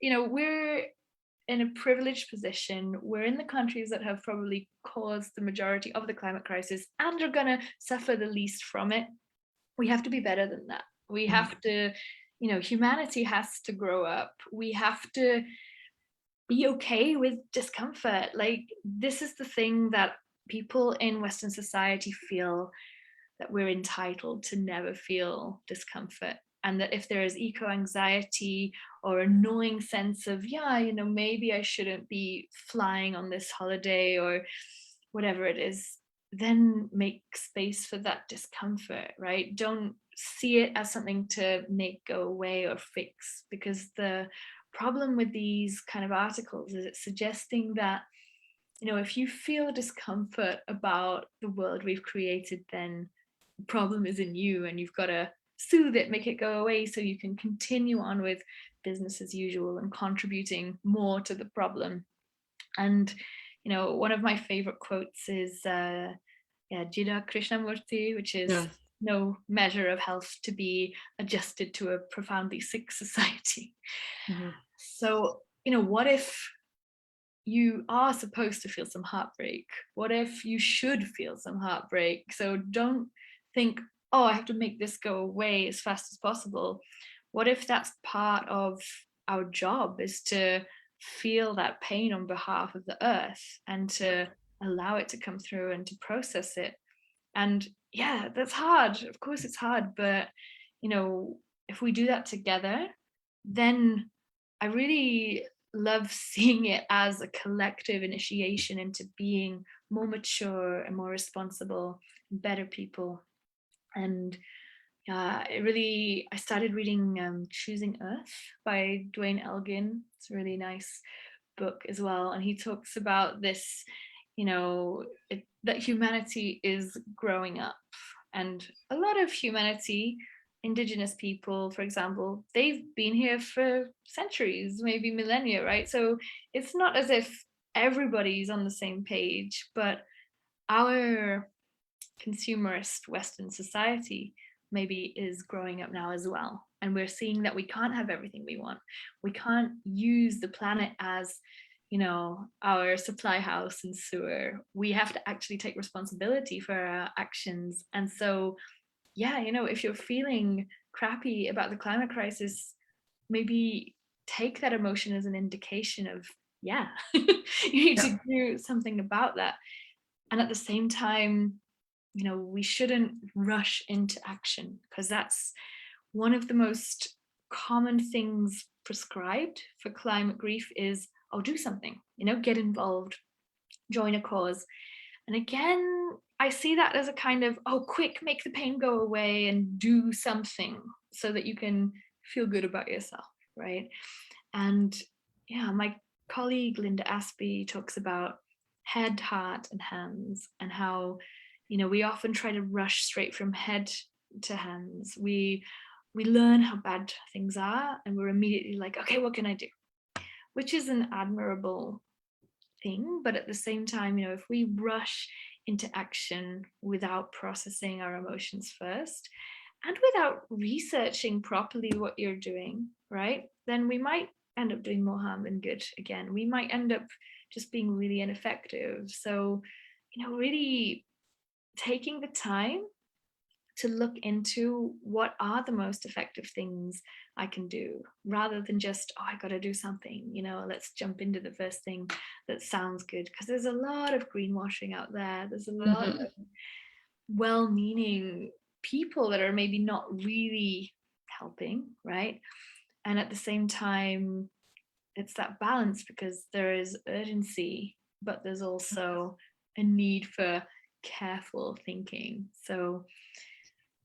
we're in a privileged position. We're in the countries that have probably caused the majority of the climate crisis and are going to suffer the least from it. We have to be better than that. We have to, humanity has to grow up. We have to be okay with discomfort. Like, this is the thing that people in Western society feel, that we're entitled to never feel discomfort. And that if there is eco-anxiety or a gnawing sense of, maybe I shouldn't be flying on this holiday or whatever it is, then make space for that discomfort, right? Don't see it as something to make go away or fix, because the problem with these kind of articles is it's suggesting that, if you feel discomfort about the world we've created, then the problem is in you and you've got to soothe it, make it go away so you can continue on with business as usual and contributing more to the problem. And one of my favorite quotes is Jida Krishnamurti, which is no measure of health to be adjusted to a profoundly sick society. Mm-hmm. So what if you are supposed to feel some heartbreak? What if you should feel some heartbreak? So don't think, oh, I have to make this go away as fast as possible. What if that's part of our job, is to feel that pain on behalf of the earth and to allow it to come through and to process it? And yeah, that's hard. Of course it's hard, but if we do that together, then I really love seeing it as a collective initiation into being more mature and more responsible, better people. And I started reading Choosing Earth by Dwayne Elgin. It's a really nice book as well. And he talks about this, the that humanity is growing up. And a lot of humanity, indigenous people, for example, they've been here for centuries, maybe millennia, right? So it's not as if everybody's on the same page, but our consumerist Western society maybe is growing up now as well. And we're seeing that we can't have everything we want. We can't use the planet as, our supply house and sewer. We have to actually take responsibility for our actions. And so, yeah, if you're feeling crappy about the climate crisis, maybe take that emotion as an indication of, yeah, you need Yeah. to do something about that. And at the same time, we shouldn't rush into action, because that's one of the most common things prescribed for climate grief is, oh, do something, get involved, join a cause. And again, I see that as a kind of, oh, quick, make the pain go away and do something so that you can feel good about yourself, right? And yeah, my colleague Linda Aspey talks about head, heart, and hands, and how, we often try to rush straight from head to hands. We learn how bad things are, and we're immediately like, okay, what can I do? Which is an admirable thing, but at the same time, if we rush into action without processing our emotions first, and without researching properly what you're doing, right, then we might end up doing more harm than good. Again, we might end up just being really ineffective. So, really taking the time to look into what are the most effective things I can do, rather than just, oh, I got to do something, let's jump into the first thing that sounds good. Because there's a lot of greenwashing out there. There's a lot of well-meaning people that are maybe not really helping, right? And at the same time, it's that balance, because there is urgency, but there's also a need for careful thinking. So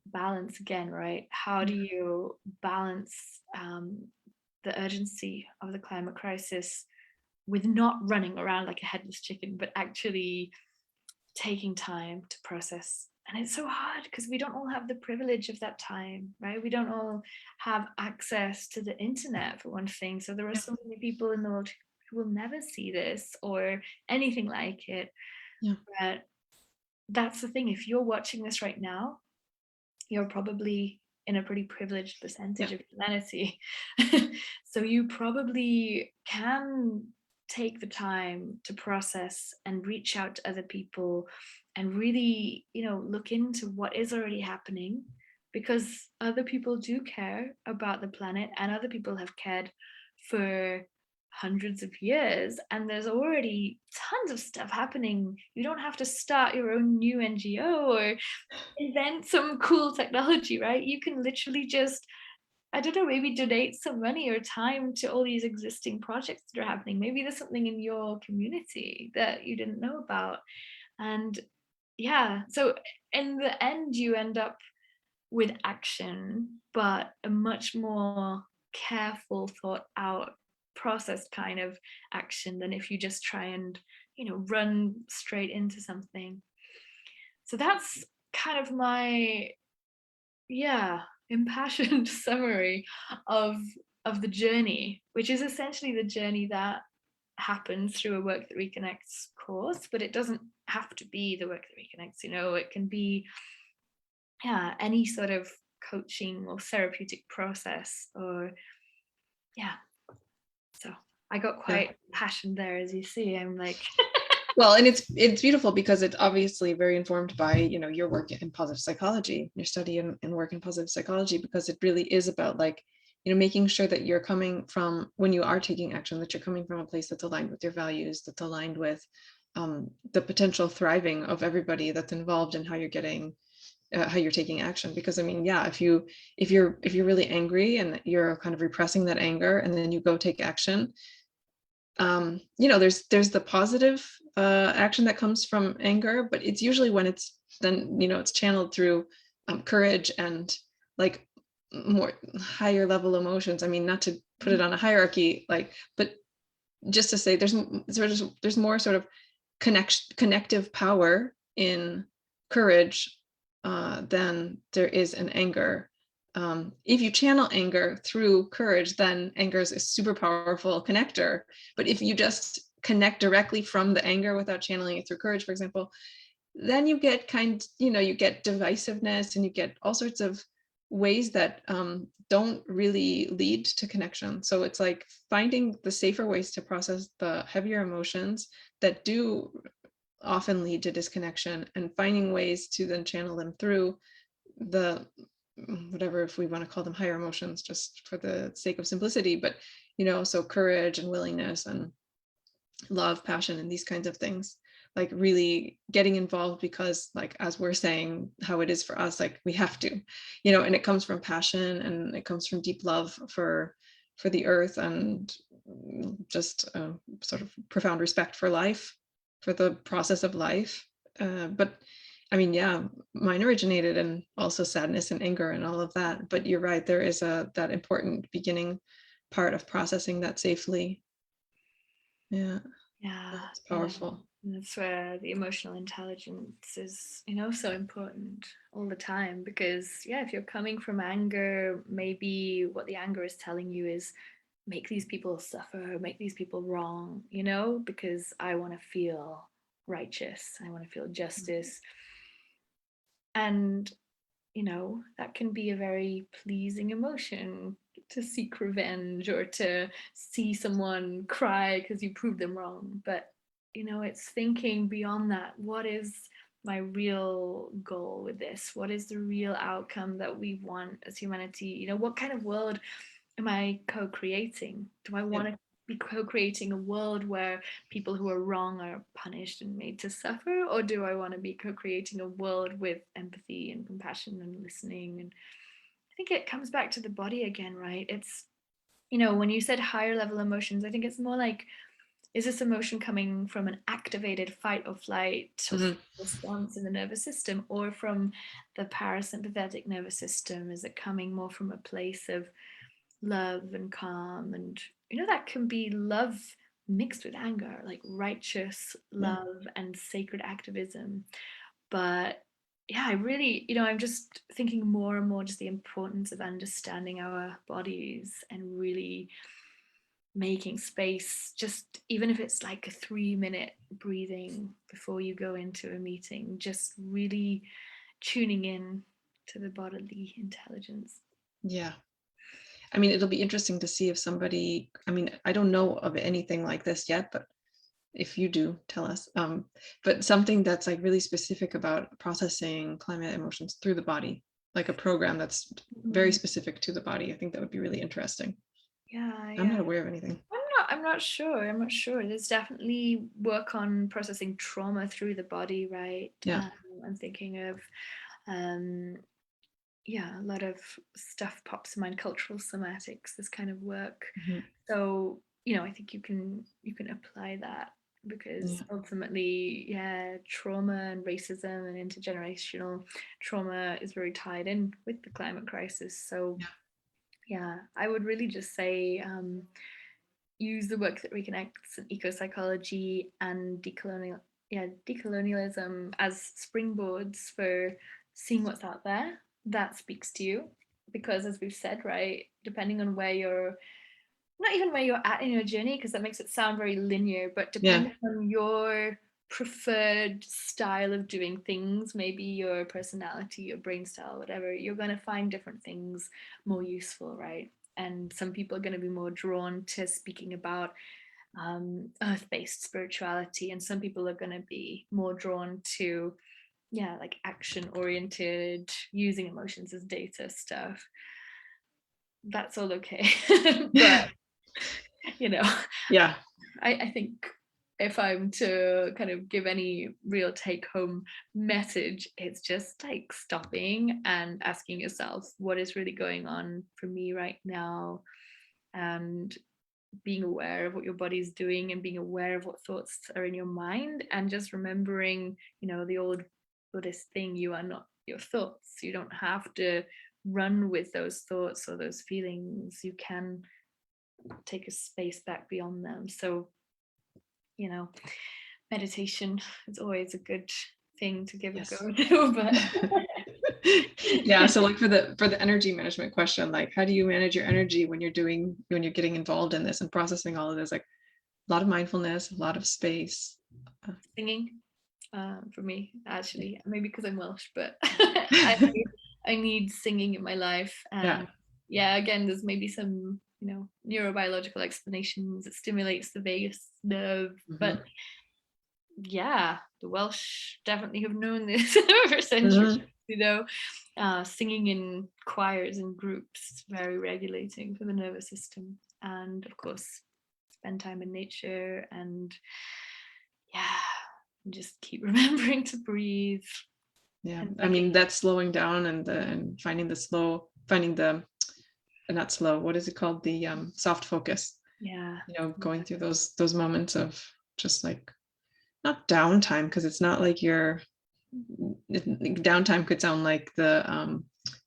balance again, right? How do you balance the urgency of the climate crisis with not running around like a headless chicken, but actually taking time to process? And it's so hard because we don't all have the privilege of that time, right? We don't all have access to the internet, for one thing. So there are so many people in the world who will never see this or anything like it. Yeah. But that's the thing. If you're watching this right now, you're probably in a pretty privileged percentage of humanity. So you probably can take the time to process and reach out to other people and really, look into what is already happening, because other people do care about the planet, and other people have cared for hundreds of years, and there's already tons of stuff happening. You don't have to start your own new NGO or invent some cool technology, right? You can literally just, I don't know, maybe donate some money or time to all these existing projects that are happening. Maybe there's something in your community that you didn't know about. And yeah, so in the end, you end up with action, but a much more careful, thought out, processed kind of action than if you just try and, run straight into something. So that's kind of my, impassioned summary of the journey, which is essentially the journey that happens through a Work That Reconnects course. But it doesn't have to be the Work That Reconnects, it can be any sort of coaching or therapeutic process, or so I got quite passionate there, as you see. I'm like well, and it's beautiful because it's obviously very informed by your work in positive psychology, your study and work in positive psychology, because it really is about like making sure that you're coming from, when you are taking action, that you're coming from a place that's aligned with your values, that's aligned with the potential thriving of everybody that's involved in how you're getting how you're taking action. Because I mean, if you're really angry and you're kind of repressing that anger, and then you go take action, there's the positive action that comes from anger, but it's usually when it's then it's channeled through courage and like more higher level emotions. I mean, not to put it on a hierarchy, like, but just to say there's more sort of connective power in courage than there is in anger. If you channel anger through courage, then anger is a super powerful connector. But if you just connect directly from the anger without channeling it through courage, for example, then you get you get divisiveness, and you get all sorts of ways that don't really lead to connection. So it's like finding the safer ways to process the heavier emotions that do often lead to disconnection, and finding ways to then channel them through the whatever, if we want to call them higher emotions just for the sake of simplicity, but so courage and willingness and love, passion, and these kinds of things, like really getting involved, because like as we're saying how it is for us, like we have to, and it comes from passion, and it comes from deep love for the earth, and just sort of profound respect for life, for the process of life. But I mean, yeah, mine originated in also sadness and anger and all of that, but you're right, there is that important beginning part of processing that safely. Yeah, Yeah, that's yeah. powerful. And that's where the emotional intelligence is, so important all the time. Because, yeah, if you're coming from anger, maybe what the anger is telling you is make these people suffer, make these people wrong, because I want to feel righteous, I want to feel justice. And, that can be a very pleasing emotion, to seek revenge or to see someone cry because you proved them wrong. But, it's thinking beyond that. What is my real goal with this? What is the real outcome that we want as humanity? What kind of world am I co-creating? Do I Yeah. want to be co-creating a world where people who are wrong are punished and made to suffer, or do I want to be co-creating a world with empathy and compassion and listening? And I think it comes back to the body again, right? It's, when you said higher level emotions, I think it's more like, is this emotion coming from an activated fight or flight or Mhm. response in the nervous system, or from the parasympathetic nervous system? Is it coming more from a place of love and calm? And that can be love mixed with anger, like righteous Yeah. love and sacred activism. But yeah, I really, I'm just thinking more and more just the importance of understanding our bodies and really making space, just even if it's like a 3-minute breathing before you go into a meeting, just really tuning in to the bodily intelligence. Yeah. I mean, it'll be interesting to see if somebody, I mean, I don't know of anything like this yet, but if you do, tell us. But something that's like really specific about processing climate emotions through the body, like a program that's very specific to the body. I think that would be really interesting. Yeah, I'm yeah. not aware of anything. I'm not sure. I'm not sure. There's definitely work on processing trauma through the body, right? Yeah. I'm thinking of, um, yeah, a lot of stuff pops to mind, cultural somatics, this kind of work. Mhm. So, I think you can apply that, because Yeah. ultimately, yeah, trauma and racism and intergenerational trauma is very tied in with the climate crisis. So, Yeah. yeah, I would really just say, use the work that reconnects and eco-psychology and decolonialism as springboards for seeing what's out there that speaks to you. Because as we've said, right, depending on where you're, not even where you're at in your journey, because that makes it sound very linear, but Yeah. depending on your preferred style of doing things, maybe your personality, your brain style, whatever, you're going to find different things more useful, right? And some people are going to be more drawn to speaking about earth-based spirituality, and some people are going to be more drawn to, yeah, like action oriented, using emotions as data stuff. That's all okay. But you know Yeah. I think if I'm to kind of give any real take home message, it's just like stopping and asking yourself, what is really going on for me right now? And being aware of what your body's doing, and being aware of what thoughts are in your mind, and just remembering, the old Buddhist thing, you are not your thoughts. You don't have to run with those thoughts or those feelings. You can take a space back beyond them. So, you know, meditation is always a good thing to give Yes. a go to, but Yeah, so like for the energy management question, like how do you manage your energy when you're getting involved in this and processing all of this? Like a lot of mindfulness, a lot of space. singing for me, actually, maybe because I'm Welsh, but I need singing in my life. Yeah. And yeah, again, there's maybe some, neurobiological explanations. It stimulates the vagus nerve, Mm-hmm. but yeah, the Welsh definitely have known this for centuries. Mm-hmm. Singing in choirs and groups, very regulating for the nervous system. And of course, spend time in nature, and yeah, just keep remembering to breathe. Yeah, And I mean that's slowing down and finding the not slow, what is it called, the soft focus, yeah, going through those moments of just like not downtime, because it's not like downtime could sound like the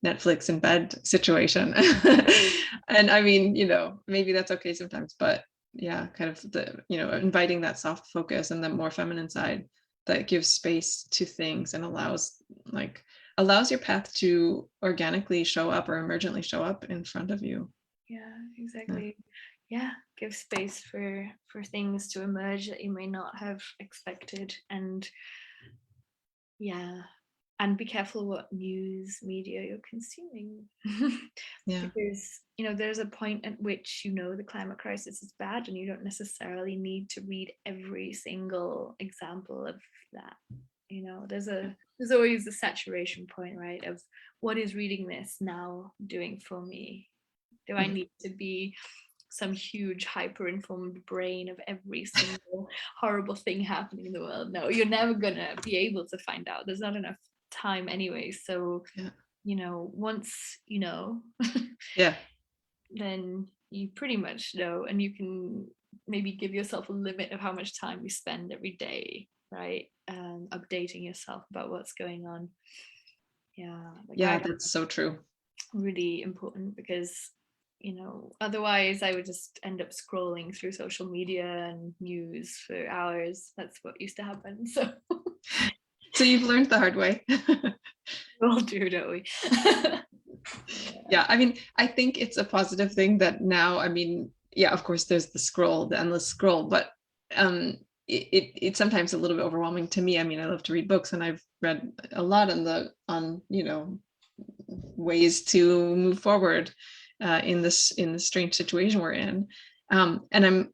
Netflix in bed situation. And I mean, maybe that's okay sometimes, but yeah, kind of the, inviting that soft focus and the more feminine side that gives space to things and allows your path to organically show up or emergently show up in front of you. yeah, exactly. Yeah, give space for things to emerge that you may not have expected. And yeah, and be careful what news media you're consuming. Yeah. Because there's a point at which the climate crisis is bad, and you don't necessarily need to read every single example of that. There's always a saturation point, right, of what is reading this now doing for me. Do I need to be some huge hyper informed brain of every single horrible thing happening in the world? No, you're never gonna be able to find out. There's not enough time anyway. So Yeah. once Yeah. then you pretty much know, and you can maybe give yourself a limit of how much time you spend every day, right? Updating yourself about what's going on. Yeah, Yeah, that's so true. really important, because otherwise I would just end up scrolling through social media and news for hours. That's what used to happen. So You've learned the hard way. we all do, don't we? Yeah, I mean, I think it's a positive thing that now, I mean, yeah, of course there's the endless scroll, but it's sometimes a little bit overwhelming to me. I mean, I love to read books, and I've read a lot on ways to move forward in this strange situation we're in, and I'm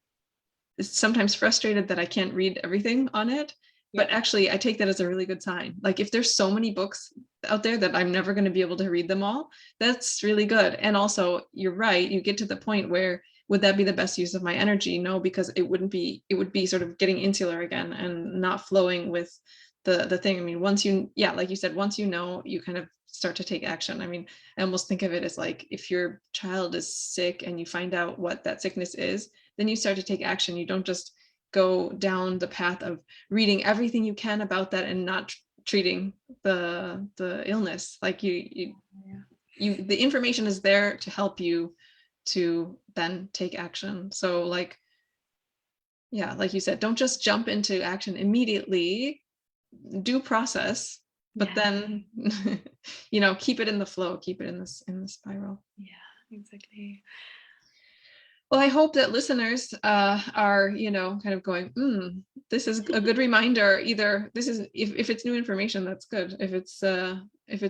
sometimes frustrated that I can't read everything on it. But actually, I take that as a really good sign. Like if there's so many books out there that I'm never going to be able to read them all, that's really good. And also, you're right, you get to the point where, would that be the best use of my energy? No, because it would be sort of getting insular again and not flowing with the thing. I mean, like you said, once you kind of start to take action. I mean, I almost think of it as like if your child is sick and you find out what that sickness is, then you start to take action. You don't just go down the path of reading everything you can about that and not treating the illness. Like the information is there to help you to then take action. So like, yeah, like you said, don't just jump into action immediately, do process, but then keep it in the flow, keep it in the spiral. Yeah, exactly. Well, I hope that listeners are, kind of going, this is a good reminder. Either this is, if it's new information, that's good. If it's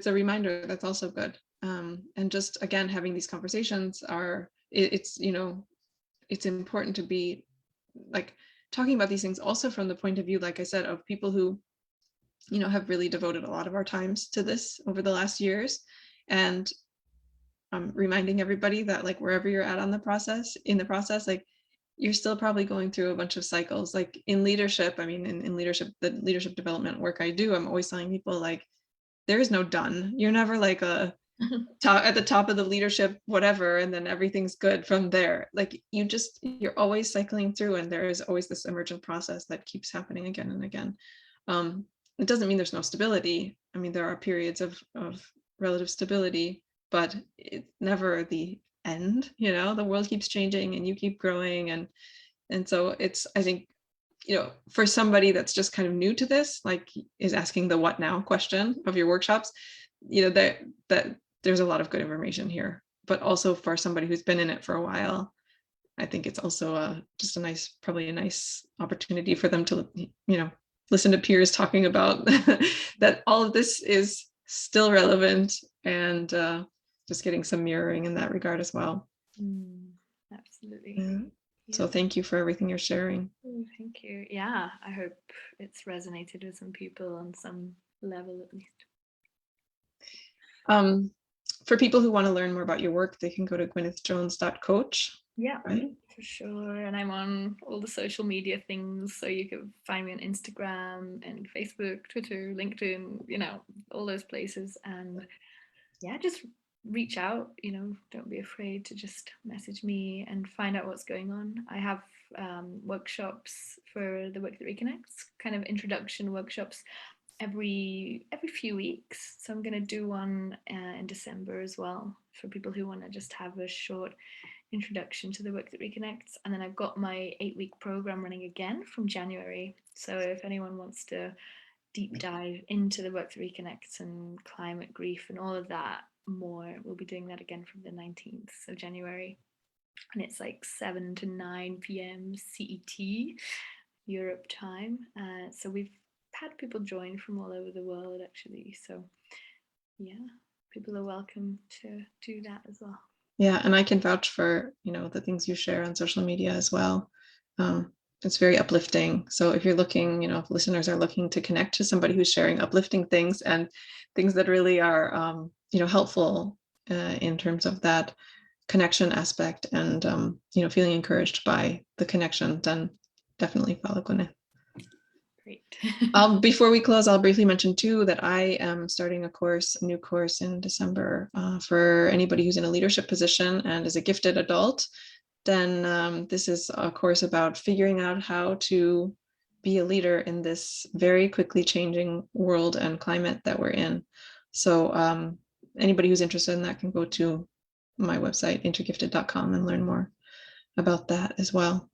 a reminder, that's also good. And just again, having these conversations it's important to be like talking about these things also from the point of view, like I said, of people who, have really devoted a lot of our times to this over the last years. And reminding everybody that like wherever you're at in the process, like you're still probably going through a bunch of cycles. Like in leadership, I mean, in leadership, the leadership development work I do, I'm always telling people like, there is no done. You're never like at the top of the leadership, whatever, and then everything's good from there. Like you're always cycling through, and there is always this emergent process that keeps happening again and again. It doesn't mean there's no stability. I mean, there are periods of relative stability, but it's never the end. The world keeps changing and you keep growing, and so it's, I think, for somebody that's just kind of new to this, like is asking the what now question of your workshops, that there's a lot of good information here. But also for somebody who's been in it for a while, I think it's also just probably a nice opportunity for them to, listen to peers talking about that all of this is still relevant, and just getting some mirroring in that regard as well. Absolutely. Yeah. Yeah. So thank you for everything you're sharing. Thank you. Yeah, I hope it's resonated with some people on some level at least. For people who want to learn more about your work, they can go to gwynethjones.coach. Yeah, right? For sure. And I'm on all the social media things, so you can find me on Instagram and Facebook, Twitter, LinkedIn, all those places. And yeah, just reach out, don't be afraid to just message me and find out what's going on. I have workshops for the work that reconnects, kind of introduction workshops every few weeks. So I'm going to do one in December as well for people who want to just have a short introduction to the work that reconnects. And then I've got my 8-week program running again from January. So if anyone wants to deep dive into the work that reconnects and climate grief and all of that more, we'll be doing that again from the 19th of January. And it's like 7 to 9 p.m. CET, Europe time. So we've had people join from all over the world actually. So yeah, people are welcome to do that as well. Yeah, and I can vouch for, the things you share on social media as well. It's very uplifting. So if you're looking, if listeners are looking to connect to somebody who's sharing uplifting things and things that really are, helpful in terms of that connection aspect, and, feeling encouraged by the connection, then definitely follow Gwyneth. Great. Before we close, I'll briefly mention too that I am starting a new course in December for anybody who's in a leadership position and is a gifted adult. Then this is a course about figuring out how to be a leader in this very quickly changing world and climate that we're in. So anybody who's interested in that can go to my website, intergifted.com, and learn more about that as well.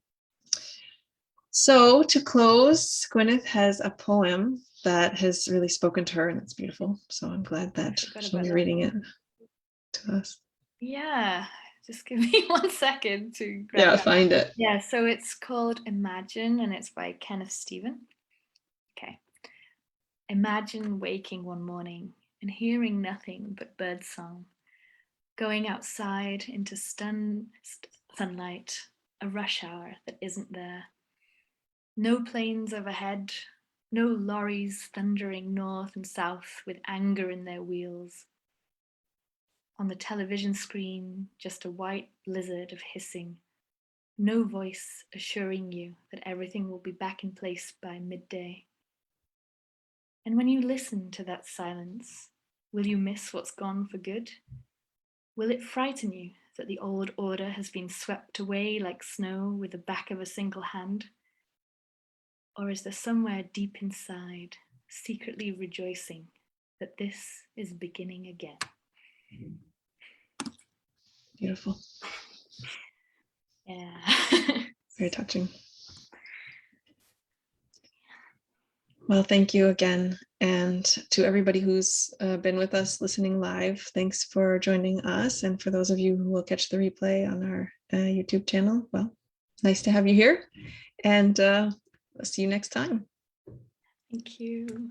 So to close, Gwyneth has a poem that has really spoken to her, and it's beautiful. So I'm glad that she'll be reading it to us. Yeah, just give me 1 second to grab that. Find it. Yeah, so it's called Imagine, and it's by Kenneth Stephen. Okay. Imagine waking one morning and hearing nothing but birdsong, going outside into sunlight, a rush hour that isn't there. No planes overhead, no lorries thundering north and south with anger in their wheels. On the television screen, just a white blizzard of hissing, no voice assuring you that everything will be back in place by midday. And when you listen to that silence, will you miss what's gone for good? Will it frighten you that the old order has been swept away like snow with the back of a single hand? Or is there somewhere deep inside, secretly rejoicing that this is beginning again? Beautiful. Yeah. Very touching. Well, thank you again. And to everybody who's been with us listening live, thanks for joining us. And for those of you who will catch the replay on our YouTube channel, well, nice to have you here. And I'll see you next time. Thank you.